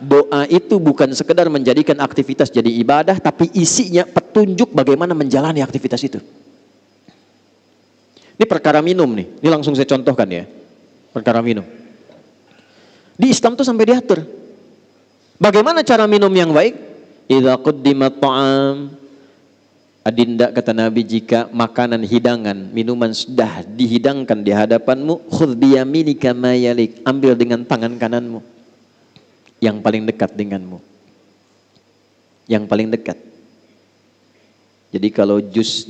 Speaker 1: Doa itu bukan sekedar menjadikan aktivitas jadi ibadah, tapi isinya petunjuk bagaimana menjalani aktivitas itu. Ini perkara minum nih, ini langsung saya contohkan ya. Perkara minum. Di Islam tuh sampai diatur. Bagaimana cara minum yang baik? Idza quddimat ta'am. Adinda kata Nabi, jika makanan hidangan, minuman sudah dihidangkan di hadapanmu, khudh biyaminika ma yalik, ambil dengan tangan kananmu. Yang paling dekat denganmu. Yang paling dekat. Jadi kalau jus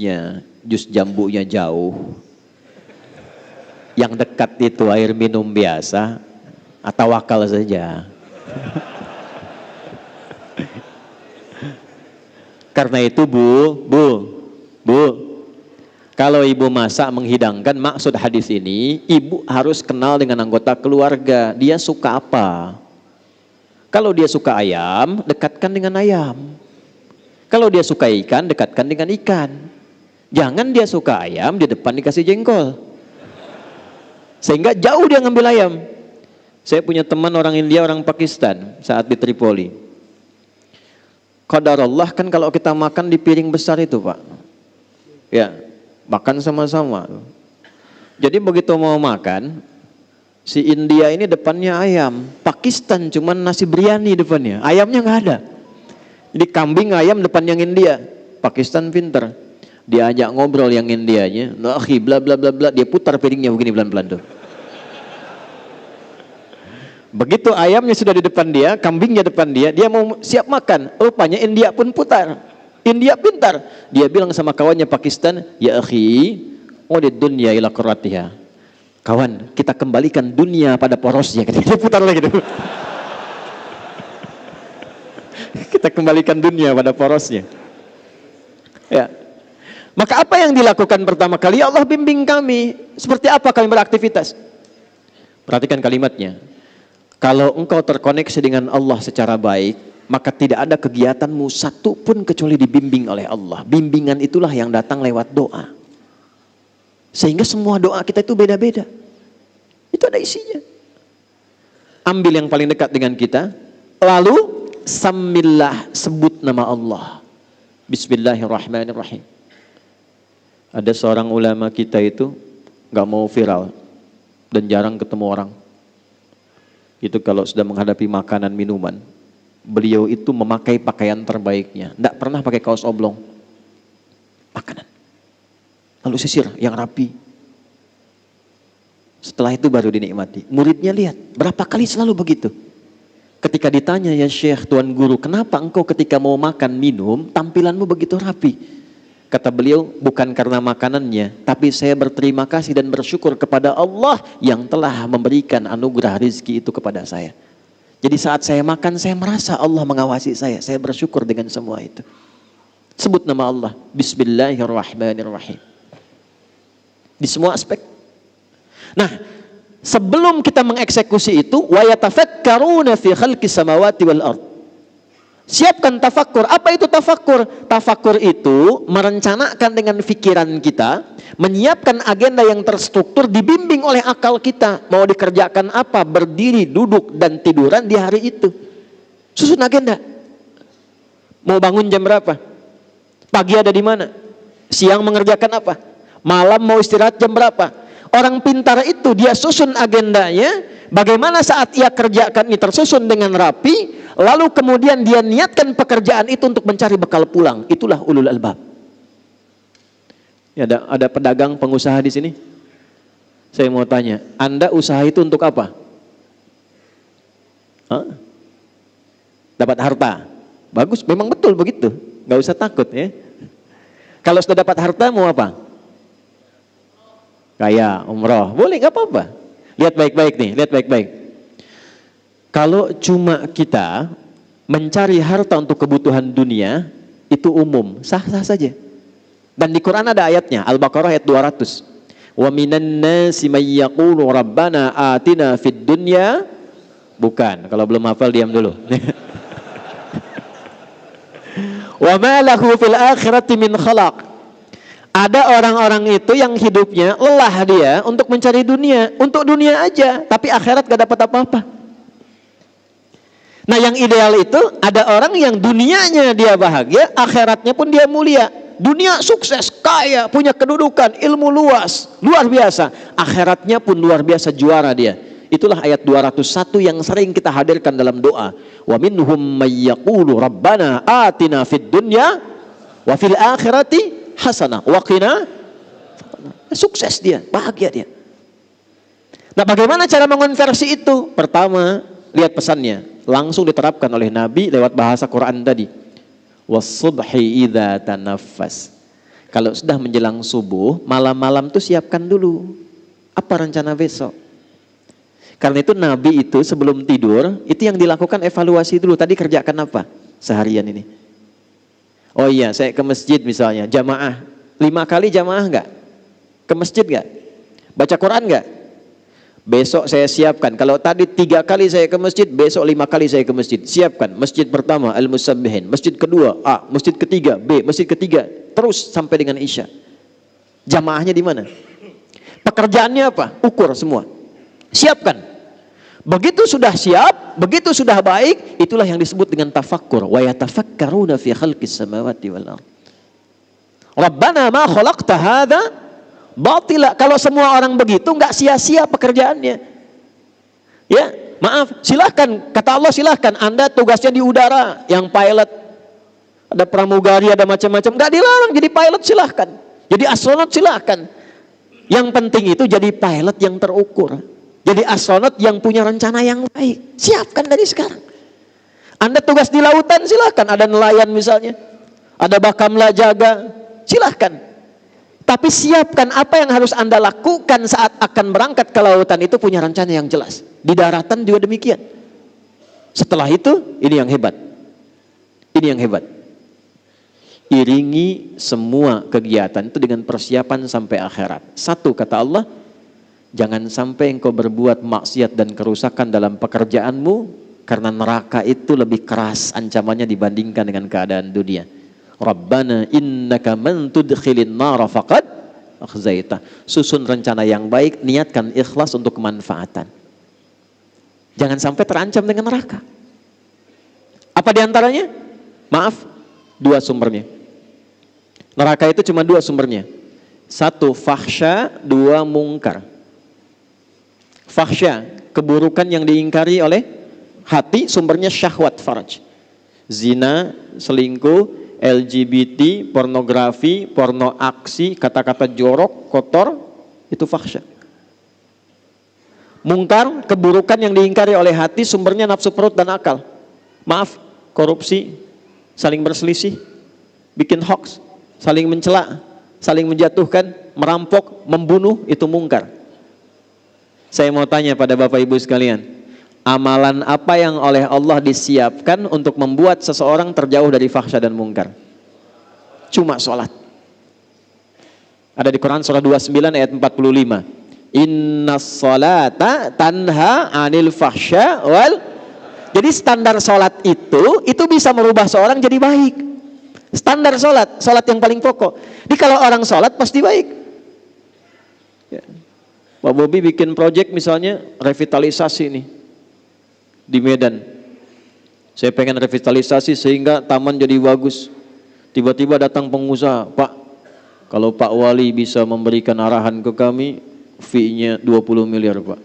Speaker 1: jambunya jauh, yang dekat itu air minum biasa, atau wakal saja. Karena itu Bu, kalau ibu masak menghidangkan, maksud hadis ini, ibu harus kenal dengan anggota keluarga, dia suka apa. Kalau dia suka ayam, dekatkan dengan ayam. Kalau dia suka ikan, dekatkan dengan ikan. Jangan dia suka ayam, di depan dikasih jengkol. Sehingga jauh dia ngambil ayam. Saya punya teman orang India, orang Pakistan, saat di Tripoli. Qadarullah kan kalau kita makan di piring besar itu Pak. Ya, makan sama-sama. Jadi begitu mau makan, si India ini depannya ayam, Pakistan cuman nasi biryani depannya, ayamnya nggak ada. Jadi kambing ayam depan yang India, Pakistan pinter, diajak ngobrol yang Indianya, akhi bla bla bla bla, dia putar piringnya begini pelan-pelan tuh. Begitu ayamnya sudah di depan dia, kambingnya depan dia, dia mau siap makan, rupanya India pun putar. India pintar, dia bilang sama kawannya Pakistan, ya akhi, udid dunya ila qurratiha. Kawan, kita kembalikan dunia pada porosnya. Dia putar lagi dulu. Kita kembalikan dunia pada porosnya. Ya. Maka apa yang dilakukan pertama kali? Ya Allah bimbing kami. Seperti apa kami beraktivitas? Perhatikan kalimatnya. Kalau engkau terkoneksi dengan Allah secara baik, maka tidak ada kegiatanmu satu pun kecuali dibimbing oleh Allah. Bimbingan itulah yang datang lewat doa. Sehingga semua doa kita itu beda-beda. Itu ada isinya. Ambil yang paling dekat dengan kita, lalu samillah, sebut nama Allah. Bismillahirrahmanirrahim. Ada seorang ulama kita itu gak mau viral dan jarang ketemu orang. Itu kalau sudah menghadapi makanan minuman, beliau itu memakai pakaian terbaiknya, tidak pernah pakai kaos oblong. Makanan. Lalu sisir yang rapi. Setelah itu baru dinikmati. Muridnya lihat, berapa kali selalu begitu. Ketika ditanya, ya Syekh, Tuan Guru, kenapa engkau ketika mau makan minum, tampilanmu begitu rapi? Kata beliau, bukan karena makanannya, tapi saya berterima kasih dan bersyukur kepada Allah yang telah memberikan anugerah rizki itu kepada saya. Jadi saat saya makan, saya merasa Allah mengawasi saya bersyukur dengan semua itu. Sebut nama Allah, Bismillahirrahmanirrahim. Di semua aspek. Nah, sebelum kita mengeksekusi itu, wa yatafakkaruna fi khalqis samawati wal ardh. Siapkan tafakkur. Apa itu tafakkur? Tafakkur itu merencanakan dengan pikiran kita, menyiapkan agenda yang terstruktur, dibimbing oleh akal kita. Mau dikerjakan apa? Berdiri, duduk, dan tiduran di hari itu. Susun agenda. Mau bangun jam berapa? Pagi ada di mana? Siang mengerjakan apa? Malam mau istirahat jam berapa? Orang pintar itu dia susun agendanya. Bagaimana saat ia kerjakan ini tersusun dengan rapi, lalu kemudian dia niatkan pekerjaan itu untuk mencari bekal pulang. Itulah ulul albab. Ya, ada pedagang, pengusaha di sini. Saya mau tanya, Anda usaha itu untuk apa? Hah? Dapat harta. Bagus, memang betul begitu. Nggak usah takut ya. Kalau sudah dapat harta mau apa? Kaya, umroh. Boleh, nggak apa-apa. Lihat baik-baik nih, lihat baik-baik. Kalau cuma kita mencari harta untuk kebutuhan dunia, itu umum, sah-sah saja. Dan di Quran ada ayatnya, Al-Baqarah ayat 200. Wa minan nasi may yaqulu rabbana atina fid dunya. Bukan, kalau belum hafal diam dulu. Wa ma lahu fil akhirati min khalaq. Ada orang-orang itu yang hidupnya lelah dia untuk mencari dunia, untuk dunia aja, tapi akhirat gak dapat apa-apa. Nah, yang ideal itu ada orang yang dunianya dia bahagia, akhiratnya pun dia mulia. Dunia sukses, kaya, punya kedudukan, ilmu luas, luar biasa. Akhiratnya pun luar biasa, juara dia. Itulah ayat 201 yang sering kita hadirkan dalam doa. Wa minhum may yaqulu rabbana atina fid dunya wa fil akhirati hasanah wa qina. Sukses dia, bahagia dia. Nah, bagaimana cara mengonversi itu? Pertama, lihat pesannya, langsung diterapkan oleh Nabi lewat bahasa Quran tadi. Was-subhi idza tanaffas. Kalau sudah menjelang subuh, malam-malam tuh siapkan dulu. Apa rencana besok? Karena itu Nabi itu sebelum tidur, itu yang dilakukan evaluasi dulu. Tadi kerjakan apa seharian ini? Oh iya, saya ke masjid misalnya, jamaah. 5 kali jamaah enggak? Ke masjid enggak? Baca Quran enggak? Besok saya siapkan. Kalau tadi 3 kali saya ke masjid, besok 5 kali saya ke masjid. Siapkan. Masjid pertama Al-Musabbihin, masjid kedua A, masjid ketiga B, masjid ketiga, terus sampai dengan Isya. Jamaahnya di mana? Pekerjaannya apa? Ukur semua. Siapkan. Begitu sudah siap, begitu sudah baik, itulah yang disebut dengan tafakkur. Wa yatafakkaruna fi khalqis samawati wal ardh. Rabbana ma khalaqta hadza batila. Kalau semua orang begitu, nggak sia-sia pekerjaannya. Ya, maaf, silahkan, kata Allah silahkan. Anda tugasnya di udara, yang pilot, ada pramugari, ada macam-macam, nggak dilarang jadi pilot, silahkan. Jadi astronot silahkan. Yang penting itu jadi pilot yang terukur. Jadi astronot yang punya rencana yang baik. Siapkan dari sekarang. Anda tugas di lautan silahkan, ada nelayan misalnya, ada bakamla jaga, silahkan. Tapi siapkan apa yang harus Anda lakukan saat akan berangkat ke lautan, itu punya rencana yang jelas. Di daratan juga demikian. Setelah itu, ini yang hebat. Ini yang hebat. Iringi semua kegiatan itu dengan persiapan sampai akhirat. Satu, kata Allah, jangan sampai engkau berbuat maksiat dan kerusakan dalam pekerjaanmu, karena neraka itu lebih keras ancamannya dibandingkan dengan keadaan dunia. Rabbana innaka man tudkhilin nara faqad akhzaita. Susun rencana yang baik, niatkan ikhlas untuk kemanfaatan. Jangan sampai terancam dengan neraka. Apa diantaranya? Maaf, 2 sumbernya. Neraka itu cuma 2 sumbernya. 1 fahsya, 2 mungkar. Fahsya, keburukan yang diingkari oleh hati, sumbernya syahwat faraj. Zina, selingkuh, LGBT, pornografi, porno aksi, kata-kata jorok, kotor, itu fahsya. Mungkar, keburukan yang diingkari oleh hati, sumbernya nafsu perut dan akal. Maaf, korupsi, saling berselisih, bikin hoax, saling mencela, saling menjatuhkan, merampok, membunuh, itu mungkar. Saya mau tanya pada Bapak Ibu sekalian, amalan apa yang oleh Allah disiapkan untuk membuat seseorang terjauh dari fahsya dan mungkar? Cuma sholat. Ada di Quran surah 29 ayat 45. Innas sholata tanha anil fahsya wal. Jadi standar sholat itu bisa merubah seorang jadi baik. Standar sholat yang paling pokok. Jadi kalau orang sholat pasti baik. Ya. Pak Bobi bikin proyek misalnya revitalisasi nih di Medan. Saya pengen revitalisasi sehingga taman jadi bagus. Tiba-tiba datang pengusaha, Pak, kalau Pak Wali bisa memberikan arahan ke kami, fee-nya 20 miliar Pak.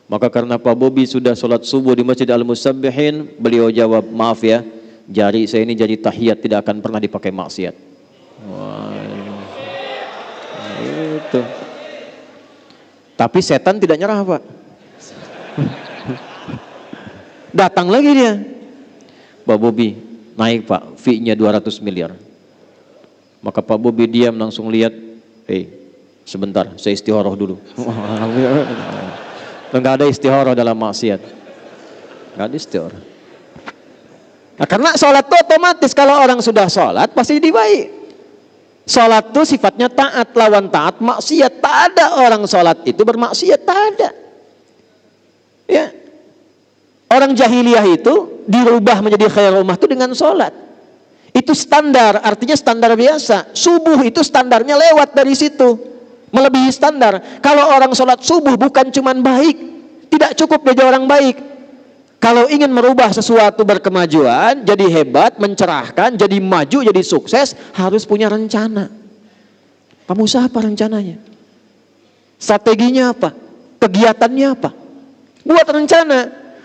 Speaker 1: Maka karena Pak Bobi sudah sholat subuh di Masjid Al-Musabbihin, beliau jawab, maaf ya, jari saya ini jadi tahiyat, tidak akan pernah dipakai maksiat. Wah.
Speaker 2: Itu. Tapi setan tidak nyerah, Pak. Datang lagi dia. Pak Bobi, naik Pak, fee-nya 200 miliar. Maka Pak Bobi diam langsung lihat, sebentar, saya istikharah dulu. Enggak ada istikharah dalam maksiat. Enggak ada istikharah. Nah, karena sholat itu otomatis kalau orang sudah sholat pasti dibaik. Sholat itu sifatnya taat, lawan taat maksiat. Tak ada orang sholat itu bermaksiat, tak ada. Ya. Orang jahiliyah itu dirubah menjadi khairul ummah itu dengan sholat. Itu standar, artinya standar biasa. Subuh itu standarnya lewat dari situ, melebihi standar. Kalau orang sholat subuh bukan cuman baik, tidak cukup jadi orang baik. Kalau ingin merubah sesuatu berkemajuan, jadi hebat, mencerahkan, jadi maju, jadi sukses, harus punya rencana. Kamu usaha apa rencananya? Strateginya apa? Kegiatannya apa? Buat rencana.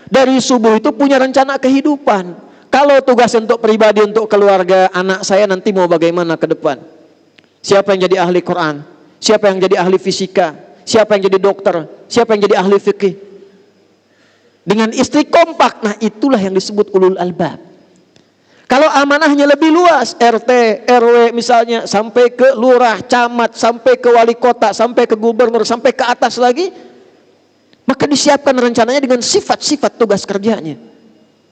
Speaker 2: Dari subuh itu punya rencana kehidupan. Kalau tugas untuk pribadi, untuk keluarga, anak saya nanti mau bagaimana ke depan? Siapa yang jadi ahli Quran? Siapa yang jadi ahli fisika? Siapa yang jadi dokter? Siapa yang jadi ahli fikih? Dengan istri kompak, nah itulah yang disebut ulul albab. Kalau amanahnya lebih luas, RT, RW misalnya, sampai ke lurah, camat, sampai ke wali kota, sampai ke gubernur, sampai ke atas lagi, maka disiapkan rencananya dengan sifat-sifat tugas kerjanya.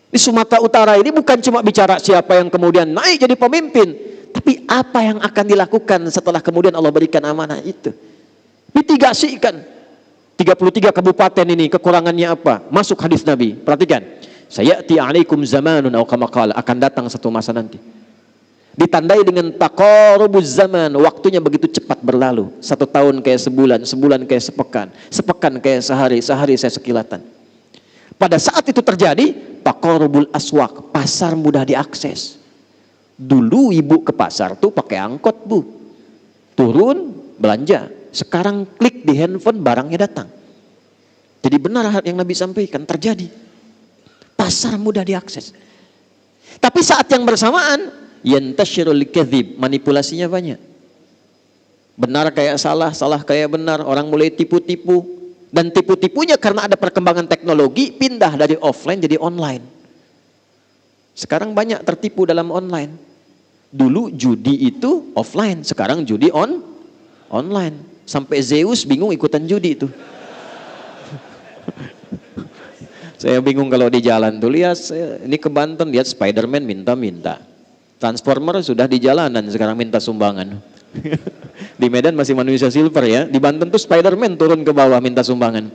Speaker 2: Di Sumatera Utara ini bukan cuma bicara siapa yang kemudian naik jadi pemimpin, tapi apa yang akan dilakukan setelah kemudian Allah berikan amanah itu. Mitigasikan. 33 kabupaten ini kekurangannya apa? Masuk hadis Nabi. Perhatikan. Sayati alaikum zamanun aw kama qala, akan datang satu masa nanti. Ditandai dengan taqarubuz zaman, waktunya begitu cepat berlalu. 1 tahun kayak sebulan, sebulan kayak sepekan, sepekan kayak sehari, sehari saya sekilatan. Pada saat itu terjadi, taqarubul aswaq, pasar mudah diakses. Dulu ibu ke pasar tuh pakai angkot, Bu. Turun belanja. Sekarang klik di handphone, barangnya datang. Jadi benar yang Nabi sampaikan terjadi. Pasar mudah diakses. Tapi saat yang bersamaan, yantashirul kadzib, manipulasinya banyak. Benar kayak salah, salah kayak benar. Orang mulai tipu-tipu. Dan tipu-tipunya karena ada perkembangan teknologi, pindah dari offline jadi online. Sekarang banyak tertipu dalam online. Dulu judi itu offline, sekarang judi online. Sampai Zeus bingung ikutan judi itu. Saya bingung kalau di jalan tuh, lihat ini ke Banten, lihat Spiderman minta-minta. Transformer sudah di jalanan sekarang minta sumbangan. Di Medan masih manusia silver ya, di Banten tuh Spiderman turun ke bawah minta sumbangan.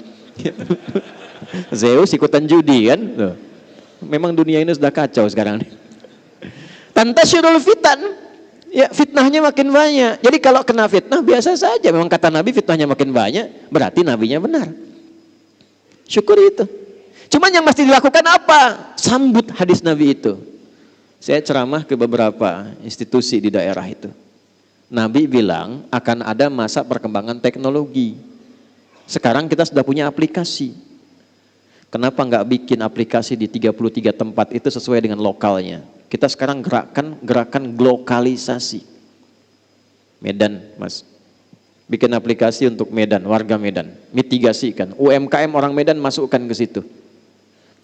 Speaker 2: Zeus ikutan judi kan. Tuh. Memang dunia ini sudah kacau sekarang. Tantasyirul fitan. Ya, fitnahnya makin banyak. Jadi kalau kena fitnah biasa saja. Memang kata Nabi fitnahnya makin banyak, berarti nabinya benar. Syukur itu. Cuman yang mesti dilakukan apa? Sambut hadis Nabi itu. Saya ceramah ke beberapa institusi di daerah itu. Nabi bilang akan ada masa perkembangan teknologi. Sekarang kita sudah punya aplikasi. Kenapa nggak bikin aplikasi di 33 tempat itu sesuai dengan lokalnya? Kita sekarang gerakan glokalisasi. Medan, Mas. Bikin aplikasi untuk Medan, warga Medan. Mitigasikan. UMKM orang Medan masukkan ke situ.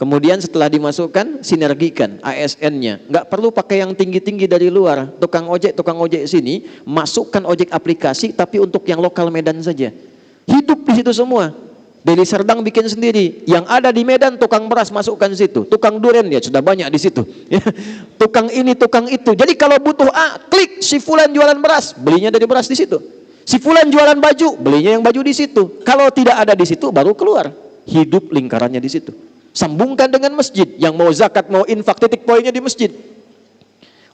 Speaker 2: Kemudian setelah dimasukkan, sinergikan ASN-nya. Nggak perlu pakai yang tinggi-tinggi dari luar. Tukang ojek sini, masukkan ojek aplikasi, tapi untuk yang lokal Medan saja. Hidup di situ semua. Deli Serdang bikin sendiri. Yang ada di Medan tukang beras masukkan situ. Tukang durian ya sudah banyak di situ. Tukang ini, tukang itu. Jadi kalau butuh klik si fulan jualan beras, belinya dari beras di situ. Si fulan jualan baju, belinya yang baju di situ. Kalau tidak ada di situ baru keluar. Hidup lingkarannya di situ. Sambungkan dengan masjid. Yang mau zakat, mau infak, titik poinnya di masjid.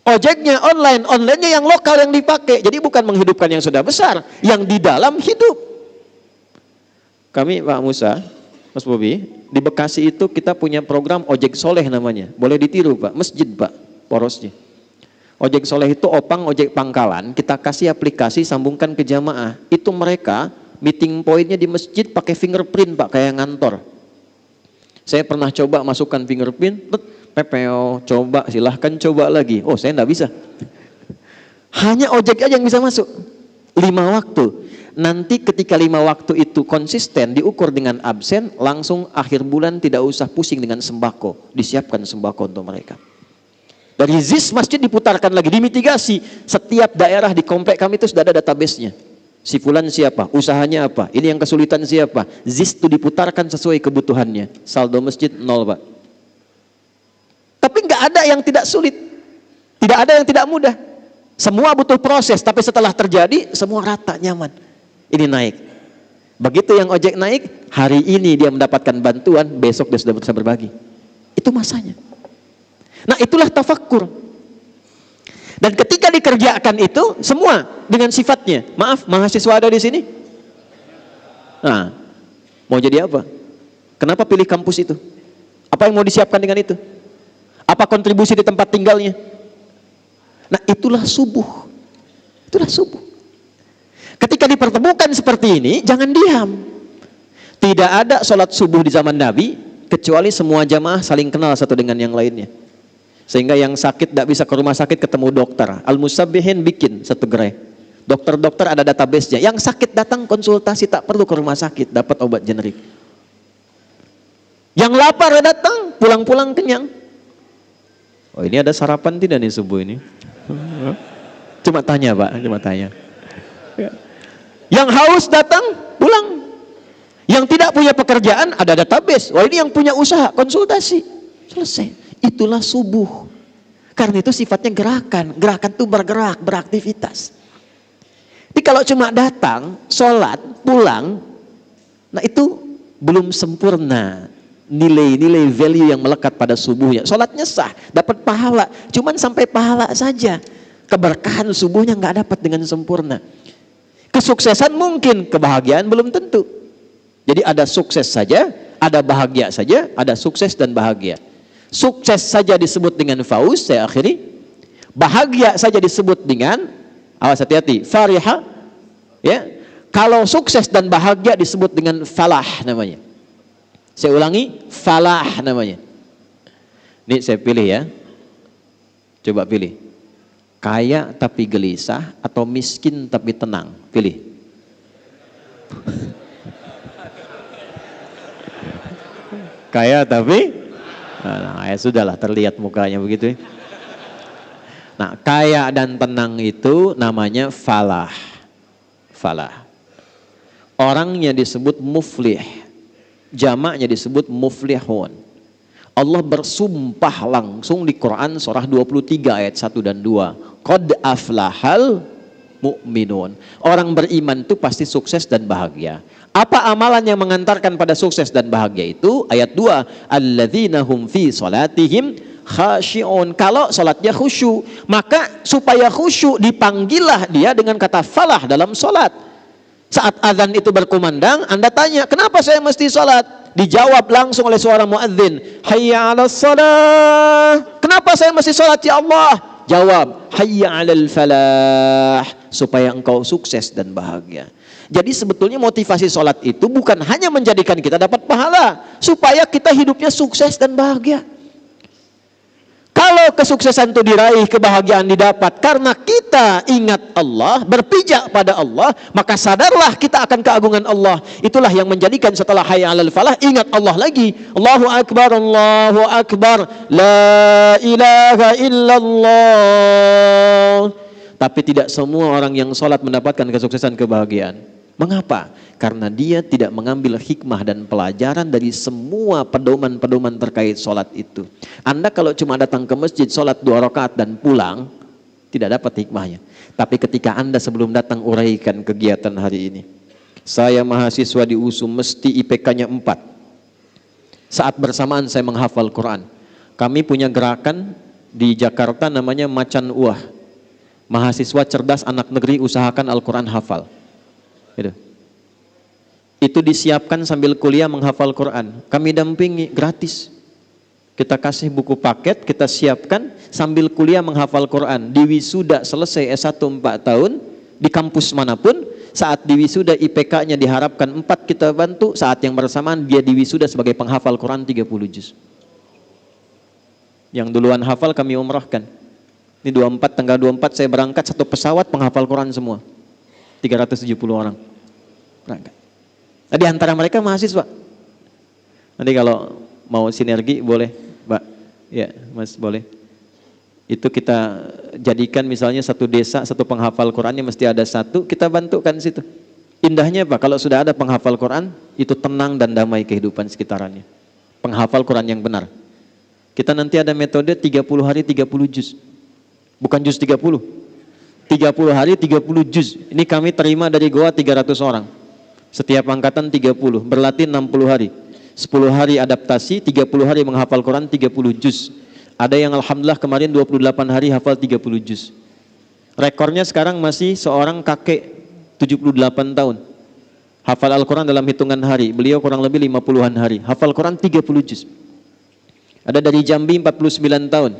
Speaker 2: Ojeknya online, onlinenya yang lokal yang dipakai. Jadi bukan menghidupkan yang sudah besar, yang di dalam hidup. Kami Pak Musa, Mas Bobi, di Bekasi itu kita punya program ojek soleh namanya. Boleh ditiru Pak, masjid Pak, porosnya. Ojek soleh itu opang ojek pangkalan, kita kasih aplikasi sambungkan ke jamaah. Itu mereka meeting pointnya di masjid pakai fingerprint Pak, kayak ngantor. Saya pernah coba masukkan fingerprint, PPO, coba silahkan coba lagi. Oh saya enggak bisa. Hanya ojek aja yang bisa masuk. 5 waktu. Nanti ketika 5 waktu itu konsisten, diukur dengan absen, langsung akhir bulan tidak usah pusing dengan sembako. Disiapkan sembako untuk mereka. Dari ZIS masjid diputarkan lagi, dimitigasi. Setiap daerah di komplek kami itu sudah ada database-nya. Si fulan siapa, usahanya apa, ini yang kesulitan siapa. ZIS itu diputarkan sesuai kebutuhannya. Saldo masjid 0, Pak. Tapi nggak ada yang tidak sulit, tidak ada yang tidak mudah. Semua butuh proses, tapi setelah terjadi semua rata, nyaman. Ini naik. Begitu yang ojek naik, hari ini dia mendapatkan bantuan, besok dia sudah bisa berbagi. Itu masanya. Nah, itulah tafakkur. Dan ketika dikerjakan itu semua dengan sifatnya. Maaf, mahasiswa ada di sini? Nah, mau jadi apa? Kenapa pilih kampus itu? Apa yang mau disiapkan dengan itu? Apa kontribusi di tempat tinggalnya? Nah, itulah subuh. Itulah subuh. Ketika dipertemukan seperti ini, jangan diam. Tidak ada sholat subuh di zaman Nabi, kecuali semua jamaah saling kenal satu dengan yang lainnya. Sehingga yang sakit tidak bisa ke rumah sakit ketemu dokter. Al-Musabbihin bikin satu gerai. Dokter-dokter ada database-nya. Yang sakit datang konsultasi, tak perlu ke rumah sakit, dapat obat generik. Yang lapar datang, pulang-pulang kenyang. Oh, ini ada sarapan tidak nih subuh ini? Cuma tanya, Pak, cuma tanya. Yang haus datang, pulang. Yang tidak punya pekerjaan, ada database. Wah, ini yang punya usaha, konsultasi. Selesai. Itulah subuh. Karena itu sifatnya gerakan. Gerakan itu bergerak, beraktivitas. Jadi kalau cuma datang, sholat, pulang, nah itu belum sempurna. Nilai-nilai value yang melekat pada subuhnya. Sholatnya sah, dapat pahala. Cuman sampai pahala saja. Keberkahan subuhnya nggak dapat dengan sempurna. Kesuksesan mungkin, kebahagiaan belum tentu. Jadi ada sukses saja, ada bahagia saja, ada sukses dan bahagia. Sukses saja disebut dengan fauz, saya akhiri. Bahagia saja disebut dengan, awas hati-hati, fariha. Ya. Kalau sukses dan bahagia disebut dengan falah namanya. Saya ulangi, falah namanya. Ini saya pilih ya. Coba pilih. Kaya tapi gelisah atau miskin tapi tenang? Pilih. Kaya tapi nah, ya sudahlah, terlihat mukanya begitu. Nah, kaya dan tenang itu namanya falah. Falah. Orangnya disebut muflih. Jamaknya disebut muflihun. Allah bersumpah langsung di Quran surah 23 ayat 1 dan 2. Qad aflahal mu'minun. Orang beriman itu pasti sukses dan bahagia. Apa amalan yang mengantarkan pada sukses dan bahagia itu? Ayat 2, alladzina hum fi salatihim khashi'un. Kalau salatnya khusyuk, maka supaya khusyuk dipanggillah dia dengan kata falah dalam salat. Saat azan itu berkumandang, Anda tanya, kenapa saya mesti salat? Dijawab langsung oleh suara muadzin, hayya 'alas shalah. Kenapa saya mesti salat ya Allah? Jawab, hayya 'alal falah, supaya engkau sukses dan bahagia. Jadi sebetulnya motivasi sholat itu bukan hanya menjadikan kita dapat pahala, supaya kita hidupnya sukses dan bahagia. Kalau kesuksesan itu diraih, kebahagiaan didapat karena kita ingat Allah, berpijak pada Allah, maka sadarlah kita akan keagungan Allah. Itulah yang menjadikan setelah hayya 'alal falah, ingat Allah lagi. Allahu Akbar, Allahu Akbar, la ilaha illallah. Tapi tidak semua orang yang sholat mendapatkan kesuksesan kebahagiaan. Mengapa? Karena dia tidak mengambil hikmah dan pelajaran dari semua pedoman-pedoman terkait sholat itu. Anda kalau cuma datang ke masjid, sholat 2 rakaat dan pulang, tidak dapat hikmahnya. Tapi ketika Anda sebelum datang uraikan kegiatan hari ini. Saya mahasiswa di USU mesti IPK-nya 4. Saat bersamaan saya menghafal Quran. Kami punya gerakan di Jakarta namanya Macan Uah. Mahasiswa cerdas anak negeri usahakan Al-Quran hafal. Gitu. Itu disiapkan sambil kuliah menghafal Quran. Kami dampingi gratis. Kita kasih buku paket, kita siapkan sambil kuliah menghafal Quran. Di wisuda selesai S1 4 tahun, di kampus manapun, saat di wisuda IPK-nya diharapkan 4, kita bantu. Saat yang bersamaan dia di wisuda sebagai penghafal Quran 30 juz. Yang duluan hafal kami umrahkan. Ini 24, tanggal 24 saya berangkat, 1 pesawat penghafal Quran semua. 370 orang berangkat. Nah, di antara mereka mahasiswa. Nanti kalau mau sinergi boleh, Mbak. Ya, Mas boleh. Itu kita jadikan misalnya satu desa, satu penghafal Qurannya mesti ada satu, kita bantukan situ. Indahnya Pak, kalau sudah ada penghafal Quran, itu tenang dan damai kehidupan sekitarannya. Penghafal Quran yang benar. Kita nanti ada metode 30 hari 30 juz. Bukan juz 30. 30 hari 30 juz. Ini kami terima dari Goa 300 orang. Setiap angkatan 30, berlatih 60 hari. 10 hari adaptasi, 30 hari menghafal Quran 30 juz. Ada yang alhamdulillah kemarin 28 hari hafal 30 juz. Rekornya sekarang masih seorang kakek 78 tahun. Hafal Al-Quran dalam hitungan hari. Beliau kurang lebih 50-an hari. Hafal Quran 30 juz. Ada dari Jambi 49 tahun.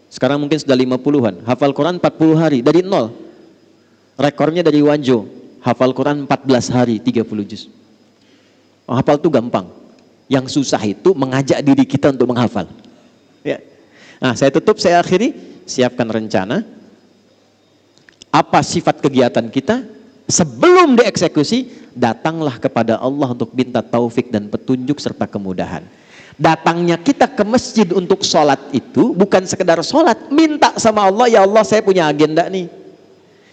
Speaker 2: Sekarang mungkin sudah 50-an. Hafal Quran 40 hari dari nol. Rekornya dari Wanjo. Hafal Quran 14 hari 30 juz. Hafal itu gampang. Yang susah itu mengajak diri kita untuk menghafal. Ya. Nah, saya tutup, saya akhiri. Siapkan rencana. Apa sifat kegiatan kita? Sebelum dieksekusi, datanglah kepada Allah untuk minta taufik dan petunjuk serta kemudahan. Datangnya kita ke masjid untuk sholat itu bukan sekedar sholat, minta sama Allah, ya Allah saya punya agenda nih,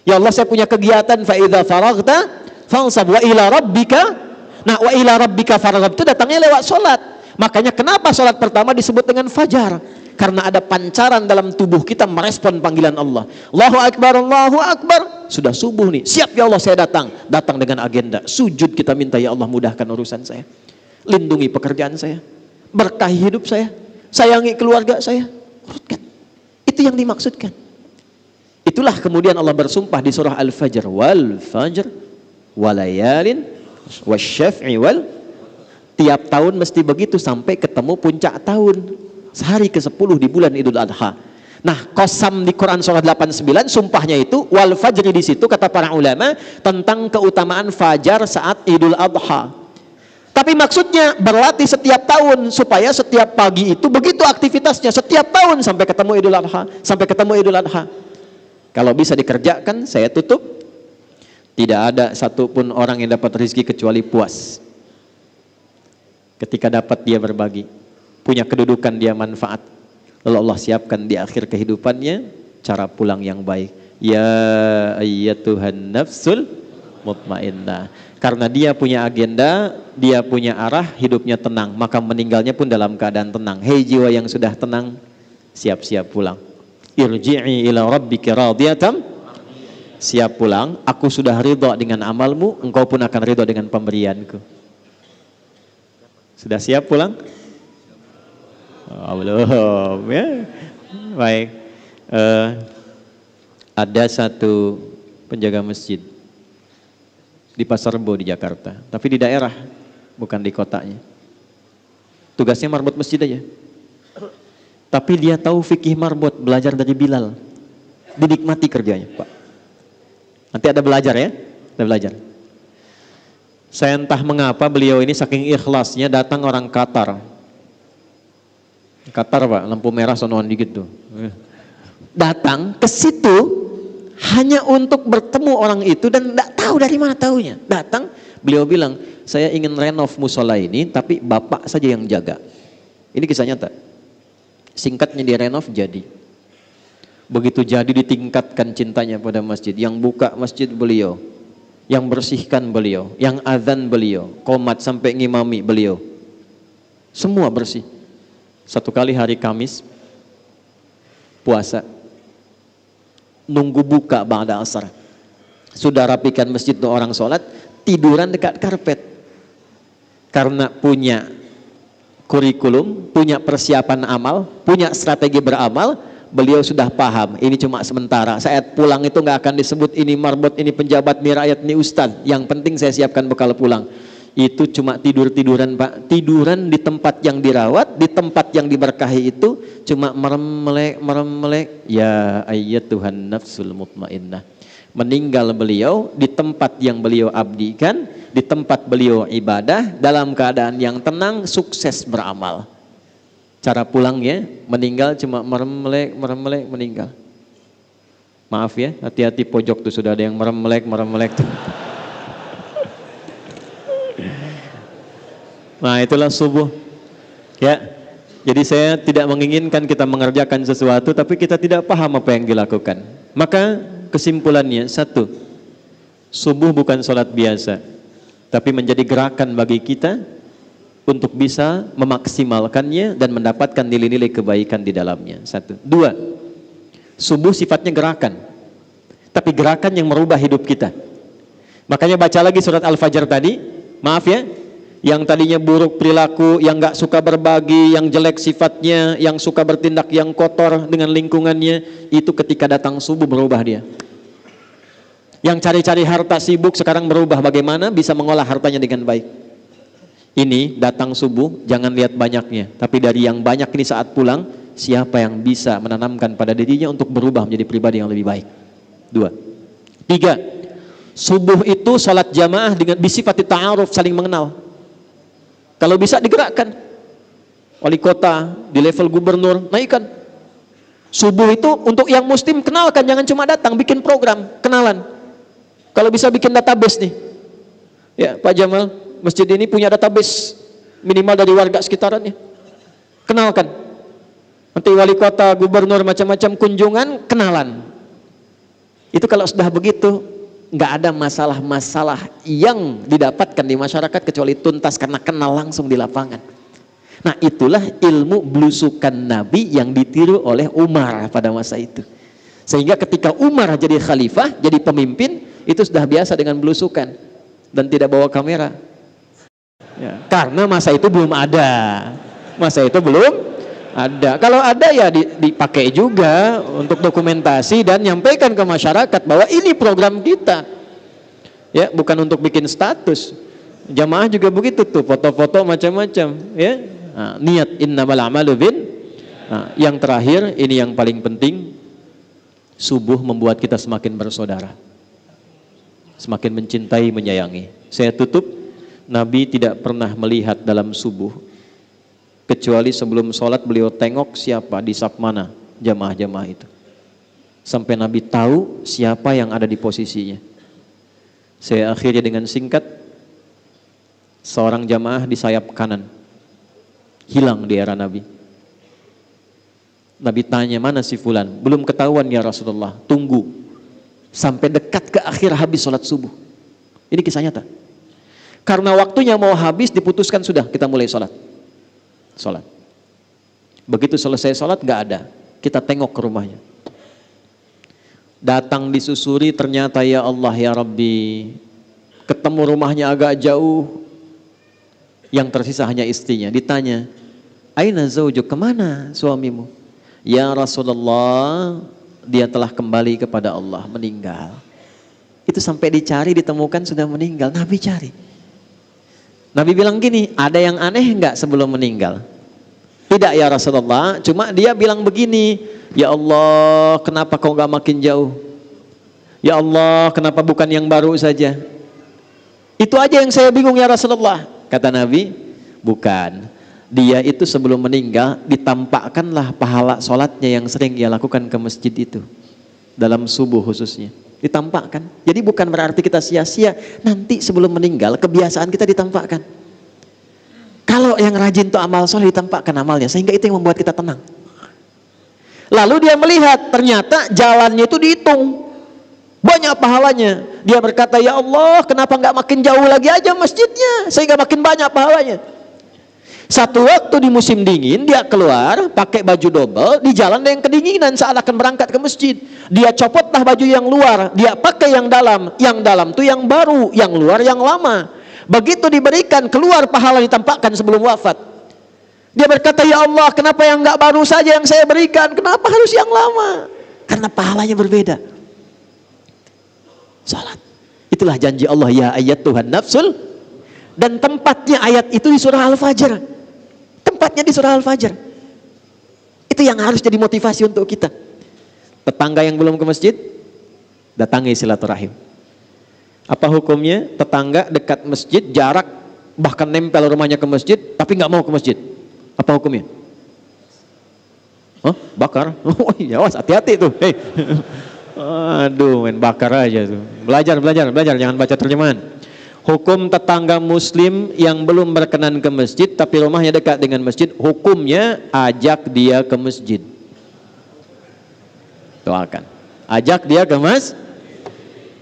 Speaker 2: ya Allah saya punya kegiatan, fa idza faraghta fansab wa ila rabbika. Nah, wa ila rabbika faraghab itu datangnya lewat sholat. Makanya kenapa sholat pertama disebut dengan fajar? Karena ada pancaran dalam tubuh kita merespon panggilan Allah. Allahu Akbar, Allahu Akbar. Sudah subuh nih, siap ya Allah saya datang. Datang dengan agenda, sujud kita minta, ya Allah mudahkan urusan saya, lindungi pekerjaan saya, berkahi hidup saya, sayangi keluarga saya. Itu yang dimaksudkan. Itulah kemudian Allah bersumpah di surah Al-Fajr, wal fajr walayalin wasyaf'i wal. Tiap tahun mesti begitu sampai ketemu puncak tahun, sehari ke-10 di bulan Idul Adha. Nah, qasam di Quran surah 89 sumpahnya itu wal fajri, di situ kata para ulama tentang keutamaan fajar saat Idul Adha. Tapi maksudnya berlatih setiap tahun supaya setiap pagi itu begitu aktivitasnya setiap tahun sampai ketemu Idul Adha, sampai ketemu Idul Adha. Kalau bisa dikerjakan, saya tutup. Tidak ada satupun orang yang dapat rezeki kecuali puas. Ketika dapat dia berbagi, punya kedudukan dia manfaat. Lalu Allah siapkan di akhir kehidupannya cara pulang yang baik. Ya ayyatuhan nafsul mutmainnah. Karena dia punya agenda, dia punya arah, hidupnya tenang, maka meninggalnya pun dalam keadaan tenang. Hei jiwa yang sudah tenang, siap-siap pulang. Irji'i ila rabbika radiyatan. Siap pulang, aku sudah ridha dengan amalmu, engkau pun akan ridha dengan pemberianku. Sudah siap pulang? Oh, belum ya. Baik. Ada satu penjaga masjid di Pasar Rebo di Jakarta, tapi di daerah, bukan di kotanya. Tugasnya marbot masjid aja. Tapi dia tahu fikih marbot, belajar dari Bilal. Dinikmati kerjanya, Pak. Nanti ada belajar ya, ada belajar. Saya entah mengapa beliau ini saking ikhlasnya datang orang Qatar. Qatar Pak, lampu merah sonoan dikit tuh. Datang ke situ hanya untuk bertemu orang itu dan tidak tahu dari mana tahunya. Datang, beliau bilang, saya ingin renov musola ini, tapi bapak saja yang jaga. Ini kisah nyata. Singkatnya direnov jadi. Begitu jadi ditingkatkan cintanya pada masjid. Yang buka masjid beliau, yang bersihkan beliau, yang azan beliau, qomat sampai ngimami beliau. Semua bersih. Satu kali hari Kamis puasa, nunggu buka ba'da asar. Sudah rapikan masjid untuk orang sholat, tiduran dekat karpet. Karena punya kurikulum, punya persiapan amal, punya strategi beramal, beliau sudah paham, ini cuma sementara. Saat pulang itu nggak akan disebut ini marbot, ini penjabat, ini rakyat, ini ustadz. Yang penting saya siapkan bekal pulang. Itu cuma tiduran Pak, tiduran di tempat yang dirawat, di tempat yang diberkahi itu cuma merem-melek. Ya ayyatuhan nafsul mutmainnah. Meninggal beliau di tempat yang beliau abdikan, di tempat beliau ibadah, dalam keadaan yang tenang, sukses beramal. Cara pulangnya, meninggal cuma merem-melek, meninggal. Maaf ya, hati-hati pojok tuh sudah ada yang merem-melek tuh. Nah, itulah subuh. Ya. Jadi saya tidak menginginkan kita mengerjakan sesuatu tapi kita tidak paham apa yang dilakukan. Maka kesimpulannya satu, subuh bukan sholat biasa, tapi menjadi gerakan bagi kita untuk bisa memaksimalkannya dan mendapatkan nilai-nilai kebaikan di dalamnya. Satu. Dua, subuh sifatnya gerakan, tapi gerakan yang merubah hidup kita. Makanya baca lagi surat Al-Fajr tadi, maaf ya, yang tadinya buruk perilaku, yang gak suka berbagi, yang jelek sifatnya, yang suka bertindak yang kotor dengan lingkungannya, itu ketika datang subuh berubah dia. Yang cari-cari harta sibuk sekarang berubah bagaimana bisa mengolah hartanya dengan baik. Ini datang subuh, jangan lihat banyaknya, tapi dari yang banyak ini saat pulang, siapa yang bisa menanamkan pada dirinya untuk berubah menjadi pribadi yang lebih baik. Dua. Tiga, subuh itu sholat jamaah dengan bisifati ta'aruf, saling mengenal. Kalau bisa digerakkan, wali kota di level gubernur naikkan. Subuh itu untuk yang muslim kenalkan, jangan cuma datang, bikin program kenalan. Kalau bisa bikin database nih, ya Pak Jamal, masjid ini punya database minimal dari warga sekitarannya, kenalkan. Nanti wali kota, gubernur, macam-macam kunjungan, kenalan. Itu kalau sudah begitu, nggak ada masalah-masalah yang didapatkan di masyarakat kecuali tuntas karena kenal langsung di lapangan. Nah, itulah ilmu belusukan Nabi yang ditiru oleh Umar pada masa itu. Sehingga ketika Umar jadi khalifah, jadi pemimpin, itu sudah biasa dengan belusukan dan tidak bawa kamera. Ya, karena masa itu belum ada. Masa itu belum ada. Kalau ada ya dipakai juga untuk dokumentasi dan nyampaikan ke masyarakat bahwa ini program kita. Ya, bukan untuk bikin status. Jamaah juga begitu tuh, foto-foto macam-macam, ya. Nah, niat innamal a'malu bin. Nah, yang terakhir ini yang paling penting, subuh membuat kita semakin bersaudara. Semakin mencintai, menyayangi. Saya tutup, Nabi tidak pernah melihat dalam subuh kecuali sebelum sholat beliau tengok siapa di saf mana jamaah-jamaah itu, sampai Nabi tahu siapa yang ada di posisinya. Saya akhiri dengan singkat, seorang jamaah di sayap kanan hilang di era Nabi. Nabi tanya, mana si fulan? Belum ketahuan ya Rasulullah. Tunggu sampai dekat ke akhir habis sholat subuh. Ini kisah nyata. Karena waktunya mau habis, diputuskan sudah kita mulai sholat. Begitu selesai sholat gak ada, kita tengok ke rumahnya. Datang disusuri, ternyata ya Allah ya Rabbi, ketemu rumahnya agak jauh, yang tersisa hanya istrinya. Ditanya, aina zaujuk, kemana suamimu? Ya Rasulullah, dia telah kembali kepada Allah, meninggal. Itu sampai dicari, ditemukan sudah meninggal. Nabi cari. Nabi bilang gini, ada yang aneh enggak sebelum meninggal? Tidak ya Rasulullah, cuma dia bilang begini, ya Allah kenapa kau enggak makin jauh? Ya Allah kenapa bukan yang baru saja? Itu aja yang saya bingung ya Rasulullah. Kata Nabi, bukan. Dia itu sebelum meninggal ditampakkanlah pahala sholatnya yang sering dia lakukan ke masjid itu. Dalam subuh khususnya. Ditampakkan. Jadi bukan berarti kita sia-sia, nanti sebelum meninggal kebiasaan kita ditampakkan. Kalau yang rajin tuh amal soleh ditampakkan amalnya, sehingga itu yang membuat kita tenang. Lalu dia melihat ternyata jalannya itu dihitung, banyak pahalanya. Dia berkata, ya Allah kenapa nggak makin jauh lagi aja masjidnya sehingga makin banyak pahalanya. Satu waktu di musim dingin dia keluar pakai baju double, di jalan ada yang kedinginan saat akan berangkat ke masjid. Dia copotlah baju yang luar, dia pakai yang dalam tuh yang baru, yang luar yang lama. Begitu diberikan keluar pahala ditampakkan sebelum wafat. Dia berkata, ya Allah kenapa yang enggak baru saja yang saya berikan, kenapa harus yang lama? Karena pahalanya berbeda. Salat, itulah janji Allah, ya ayat Tuhan nafsul. Dan tempatnya ayat itu di surah Al-Fajr. Tempatnya di surah Al-Fajr. Itu yang harus jadi motivasi untuk kita. Tetangga yang belum ke masjid, datangi silaturahim. Apa hukumnya? Tetangga dekat masjid, jarak bahkan nempel rumahnya ke masjid, tapi nggak mau ke masjid. Apa hukumnya? Hah? Bakar? Oh iya, hati-hati tuh. Hey. Aduh, main bakar aja tuh. Belajar, jangan baca terjemahan. Hukum tetangga muslim yang belum berkenan ke masjid tapi rumahnya dekat dengan masjid, hukumnya ajak dia ke masjid. Doakan. Ajak dia ke masjid.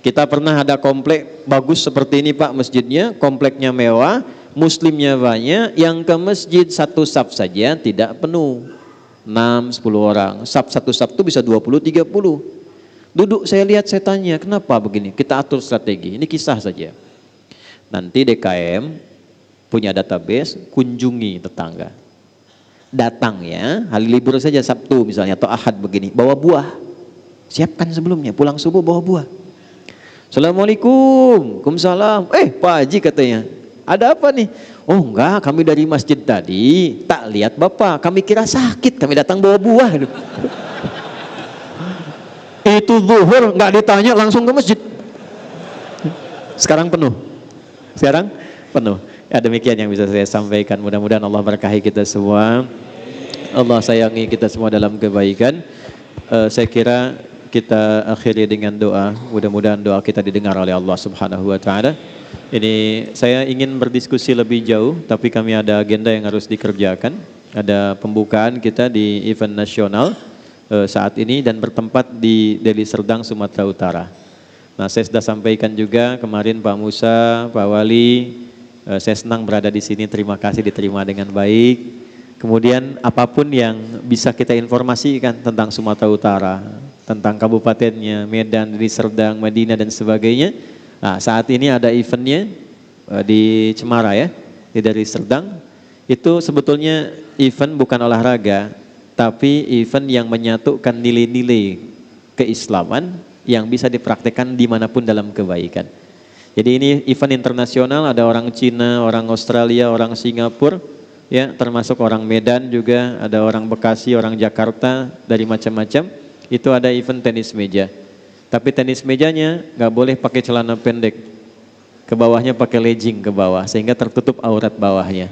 Speaker 2: Kita pernah ada komplek bagus seperti ini Pak masjidnya, kompleknya mewah, muslimnya banyak, yang ke masjid satu saf saja tidak penuh. 6-10 orang, satu saf itu bisa 20-30. Duduk saya lihat, saya tanya, kenapa begini? Kita atur strategi, ini kisah saja. Nanti DKM punya database, kunjungi tetangga. Datang ya, hari libur saja Sabtu misalnya atau Ahad begini, bawa buah. Siapkan sebelumnya, pulang subuh bawa buah. Assalamualaikum, Waalaikumsalam. Pak Haji katanya, ada apa nih? Oh enggak, kami dari masjid tadi, tak lihat Bapak, kami kira sakit, kami datang bawa buah. Itu zuhur, enggak ditanya langsung ke masjid. Sekarang penuh. Sekarang penuh. Ya, demikian yang bisa saya sampaikan. Mudah-mudahan Allah berkahi kita semua. Allah sayangi kita semua dalam kebaikan. Saya kira kita akhiri dengan doa. Mudah-mudahan doa kita didengar oleh Allah Subhanahu wa taala. Ini saya ingin berdiskusi lebih jauh, tapi kami ada agenda yang harus dikerjakan. Ada pembukaan kita di event nasional saat ini dan bertempat di Deli Serdang, Sumatera Utara. Nah, saya sudah sampaikan juga kemarin Pak Musa, Pak Wali, saya senang berada di sini, terima kasih diterima dengan baik. Kemudian apapun yang bisa kita informasikan tentang Sumatera Utara, tentang kabupatennya, Medan, Deli Serdang, Madinah dan sebagainya. Nah, saat ini ada eventnya di Cemara ya, di Deli Serdang. Itu sebetulnya event bukan olahraga, tapi event yang menyatukan nilai-nilai keislaman yang bisa dipraktekkan dimanapun dalam kebaikan. Jadi ini event internasional, ada orang Cina, orang Australia, orang Singapura, ya termasuk orang Medan juga, ada orang Bekasi, orang Jakarta, dari macam-macam. Itu ada event tenis meja. Tapi tenis mejanya nggak boleh pakai celana pendek, ke bawahnya pakai legging ke bawah, sehingga tertutup aurat bawahnya.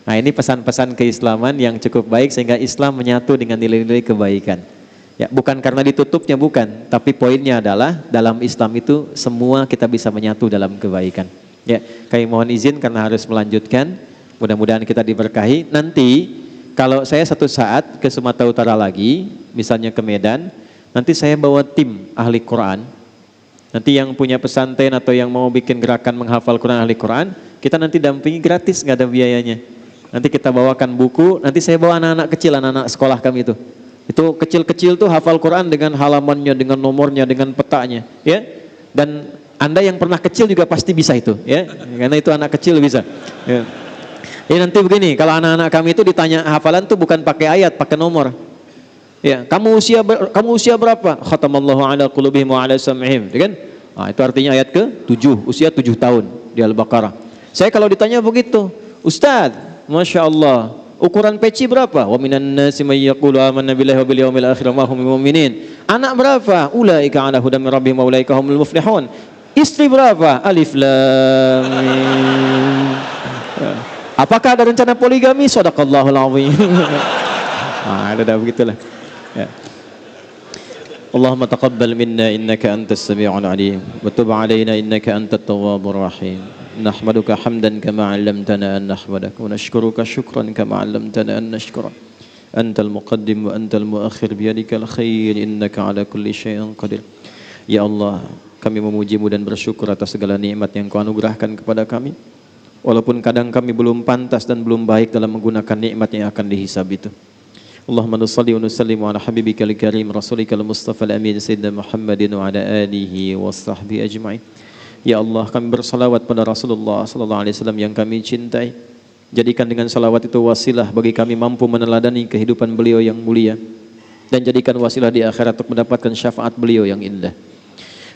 Speaker 2: Nah ini pesan-pesan keislaman yang cukup baik, sehingga Islam menyatu dengan nilai-nilai kebaikan. Ya, bukan karena ditutupnya, bukan, tapi poinnya adalah dalam Islam itu semua kita bisa menyatu dalam kebaikan. Ya, kami mohon izin karena harus melanjutkan. Mudah-mudahan kita diberkahi. Nanti kalau saya satu saat ke Sumatera Utara lagi, misalnya ke Medan, nanti saya bawa tim ahli Quran. Nanti yang punya pesantren atau yang mau bikin gerakan menghafal Quran ahli Quran, kita nanti dampingi gratis, nggak ada biayanya. Nanti kita bawakan buku, nanti saya bawa anak-anak kecil, anak-anak sekolah kami itu. Itu kecil-kecil tuh hafal Quran dengan halamannya, dengan nomornya, dengan petanya, ya. Dan Anda yang pernah kecil juga pasti bisa itu, ya. Karena itu anak kecil bisa. Ya. Jadi nanti begini, kalau anak-anak kami itu ditanya hafalan tuh bukan pakai ayat, pakai nomor. Ya, kamu usia berapa? Khatamallahu ala qulubihim wa ala sam'ihim, ya kan? Nah, itu artinya ayat ke-7, usia 7 tahun di Al-Baqarah. Saya kalau ditanya begitu, Ustaz, Masya Allah, ukuran peci berapa? Wa minan nasi may yaqulu amanna billahi wa bil yawmil akhir wa ma hum bimu'minin. Anak berapa? Ulaika ala hudan min rabbihim wa ulaika humul muflihun. Istri berapa? Alif lam mim. Apakah ada rencana poligami? Shadaqallahul azim. Ah, ada begitulah. Ya. Allahumma taqabbal minna innaka antas sami'ul alim wa tub 'alaina innaka antat tawwabur rahim. Nahmaduka hamdan kama 'allamtana an nahmadaka wa nashkuruka syukran kama 'allamtana an nashkura. Antal muqaddim wa antal muakhir biyadikal khair innaka 'ala kulli syai'in qadir. Ya Allah, kami memuji-Mu dan bersyukur atas segala nikmat yang Kau anugerahkan kepada kami. Walaupun kadang kami belum pantas dan belum baik dalam menggunakan nikmat yang akan dihisab itu. Allahumma nusalli wa nusallim ala habibikal karim rasulikal mustafa al-amin sayyidina Muhammadin wa ala alihi wa sahbihi ajma'in. Ya Allah, kami bersalawat pada Rasulullah sallallahu alaihi wasallam yang kami cintai. Jadikan dengan salawat itu wasilah bagi kami mampu meneladani kehidupan beliau yang mulia, dan jadikan wasilah di akhirat untuk mendapatkan syafaat beliau yang indah.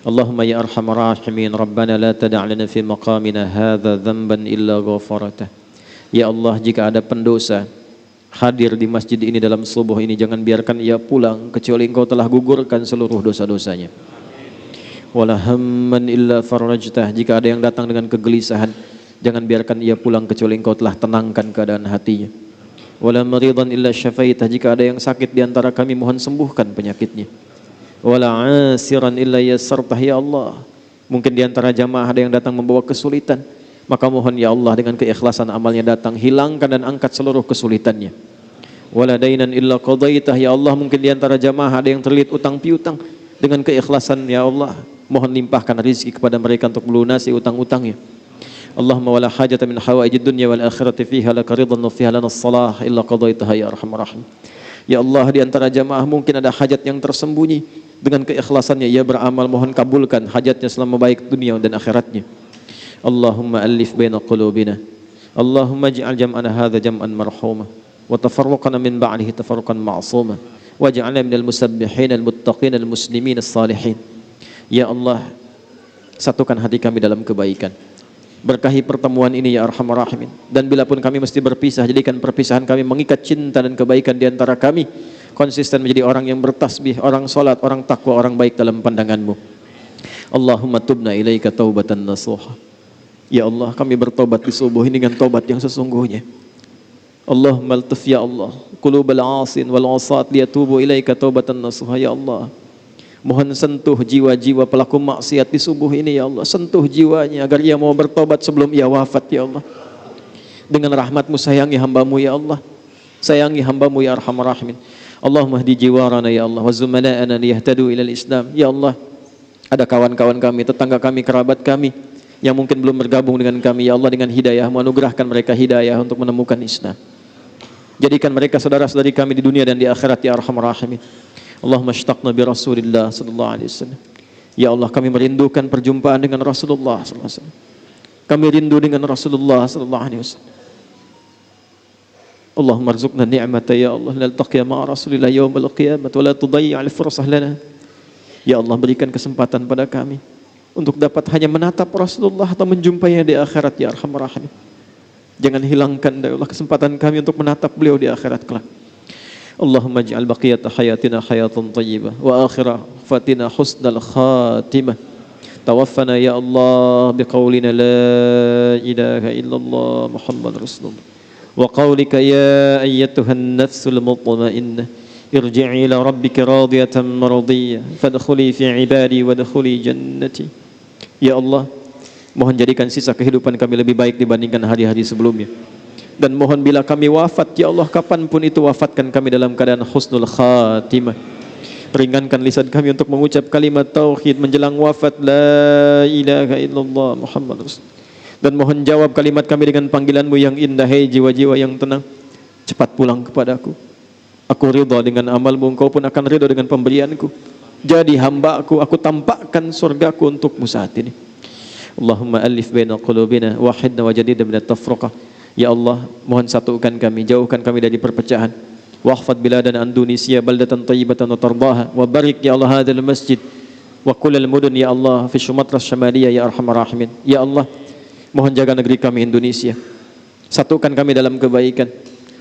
Speaker 2: Allahumma ya arhamar rahimin, Rabbana la tada' lana fi maqamina hadza dhanban illa ghafartah. Ya Allah, jika ada pendosa hadir di masjid ini dalam subuh ini, jangan biarkan ia pulang kecuali Engkau telah gugurkan seluruh dosa-dosanya. Wala hamman illa farajtah, jika ada yang datang dengan kegelisahan, jangan biarkan ia pulang kecuali Engkau telah tenangkan keadaan hatinya. Wala maridan illa syafaitah, jika ada yang sakit di antara kami, mohon sembuhkan penyakitnya. Wala asiran illa yassartah, ya Allah, Mungkin di antara jamaah ada yang datang membawa kesulitan. Maka mohon ya Allah dengan keikhlasan amalnya datang, hilangkan dan angkat seluruh kesulitannya. Wala dainan illa qadaitah, ya Allah. Mungkin di antara jamaah ada yang terlilit utang piutang. Dengan keikhlasan ya Allah, mohon limpahkan rezeki kepada mereka untuk melunasi utang-utangnya. Allahumma wala hajata min hawaijid dunya wal akhirati fiha laka ridhan wa fiha lana salah illa qadaitaha ya arhamar rahim. Ya Allah, di antara jamaah mungkin ada hajat yang tersembunyi. Dengan keikhlasannya ia beramal, mohon kabulkan hajatnya selama baik dunia dan akhiratnya. Allahumma alif baina qulubina. Allahumma ij'al jam'ana hadha jam'an marhuma wa tafarruqana min ba'dihi tafarruqan ma'suma waj'alna minal musabbihin al-muttaqin al-muslimin as-salihin. Ya Allah, satukan hati kami dalam kebaikan. Berkahi pertemuan ini ya arhamar rahimin. Dan bila pun kami mesti berpisah, jadikan perpisahan kami mengikat cinta dan kebaikan di antara kami. Konsisten menjadi orang yang bertasbih, orang salat, orang takwa, orang baik dalam pandangan-Mu. Allahumma tubna ilaika taubatan nasuha. Ya Allah, kami bertobat di subuh ini dengan tobat yang sesungguhnya. Allahumma altaf ya Allah qulubal asin wal asat liyatubu ilaika taubatan nasuha. Ya Allah, mohon sentuh jiwa-jiwa pelaku maksiat di subuh ini ya Allah. Sentuh jiwanya agar ia mau bertobat sebelum ia wafat ya Allah. Dengan rahmat-Mu sayangi hamba-Mu ya Allah. Sayangi hamba-Mu ya arhamar rahimin. Allahumma hdi jiwarana ya Allah wa zumala'ana liyahtadu ilal Islam. Ya Allah, ada kawan-kawan kami, tetangga kami, kerabat kami yang mungkin belum bergabung dengan kami, ya Allah, dengan hidayah-Mu anugerahkan mereka hidayah untuk menemukan Islam. Jadikan mereka saudara-saudari kami di dunia dan di akhirat ya arhamar rahimin. Allahumma ashtaqna bi Rasulillah sallallahu alaihi wasallam. Ya Allah, kami merindukan perjumpaan dengan Rasulullah sallallahu alaihi wasallam. Kami rindu dengan Rasulullah sallallahu alaihi wasallam. Allahumma arzuqna ni'mata ya Allah naltaqiya ma'a Rasulillah yaumil qiyamah wa la tudayyi' al-fursah lana. Ya Allah, berikan kesempatan pada kami untuk dapat hanya menatap Rasulullah atau menjumpainya di akhirat ya arhamar rahimin. Jangan hilangkan ya Allah kesempatan kami untuk menatap beliau di akhirat kelak. Allahumma ij'al baqiyata hayatina hayatan thayyibah wa akhira fatina husnal khatimah. Tawaffana ya Allah biqaulina la ilaha illallah Muhammad Rasulullah wa qaulika ya ayyatuhan nafsul mutmainnah irji'i ila rabbika radiyatan maradiyah fadkhuli fi ibadi wadkhuli jannati. Ya Allah, mohon jadikan sisa kehidupan kami lebih baik dibandingkan hari-hari sebelumnya. Dan mohon bila kami wafat, ya Allah, kapanpun itu wafatkan kami dalam keadaan husnul khatimah. Ringankan lisan kami untuk mengucap kalimat tauhid menjelang wafat, la ilaha illallah Muhammad Rasulullah. Dan mohon jawab kalimat kami dengan panggilan-Mu yang indah, hai jiwa-jiwa yang tenang, cepat pulang kepadaku. Aku ridha dengan amal-Mu, Engkau pun akan ridha dengan pemberianku. Jadi hamba-Ku, aku tampakkan surgaku untuk-Mu saat ini. Allahumma alif baina qulubina wahidna wa jadida minat tafruqah. Ya Allah, mohon satukan kami, jauhkan kami dari perpecahan. Wahfad biladana Indonesia baldatan tayyibatan wa tardaha wa barik ya Allah hadzal masjid wa kullal mudun ya Allah fi Sumatra Syamaliyah ya arhamar rahimin. Ya Allah, mohon jaga negeri kami Indonesia. Satukan kami dalam kebaikan.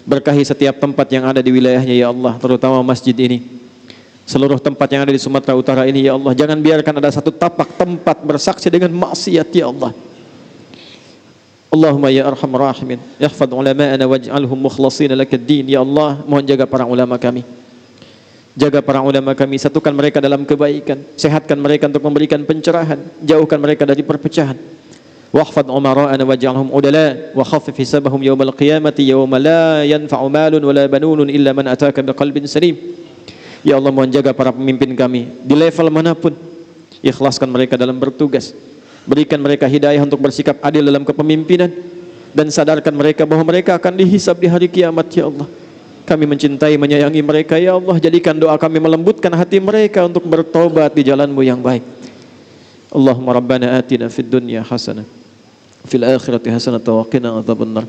Speaker 2: Berkahi setiap tempat yang ada di wilayahnya ya Allah, terutama masjid ini. Seluruh tempat yang ada di Sumatera Utara ini ya Allah, jangan biarkan ada satu tapak tempat bersaksi dengan maksiat ya Allah. Allahumma ya arhamar rahimin, ihfad ulama'ana waj'alhum mukhlashina lakad-din. Ya Allah, mohon jaga para ulama kami. Jaga para ulama kami, satukan mereka dalam kebaikan, sehatkan mereka untuk memberikan pencerahan, jauhkan mereka dari perpecahan. Wahfad umara'ana waj'alhum udala wa khaffif hisabahum yawmal qiyamati yawma la yanfa'u malun wala banunun illa man ataka biqalbin salim. Ya Allah, mohon jaga para pemimpin kami di level manapun. Ikhlaskan mereka dalam bertugas. Berikan mereka hidayah untuk bersikap adil dalam kepemimpinan. Dan sadarkan mereka bahwa mereka akan dihisab di hari kiamat ya Allah. Kami mencintai, menyayangi mereka ya Allah. Jadikan doa kami melembutkan hati mereka untuk bertobat di jalan-Mu yang baik. Allahumma rabbana atina fid dunya hasanah fil akhirati hasanah wa qina adzabannar.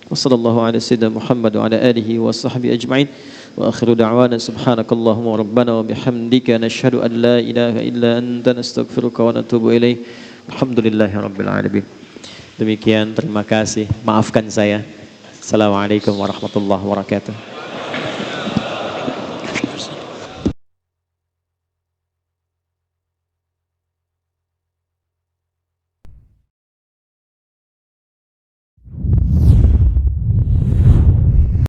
Speaker 2: Wa sallallahu ala sayyidina Muhammad wa ala alihi wa sahbihi ajma'in. Wa akhiru da'wana subhanakallahumma rabbana wa bihamdika nashhadu an la ilaha illa anta nastaghfiruka wa natubu ilaik. Alhamdulillahirabbil alamin. Demikian, terima kasih. Maafkan saya. Assalamualaikum warahmatullahi wabarakatuh.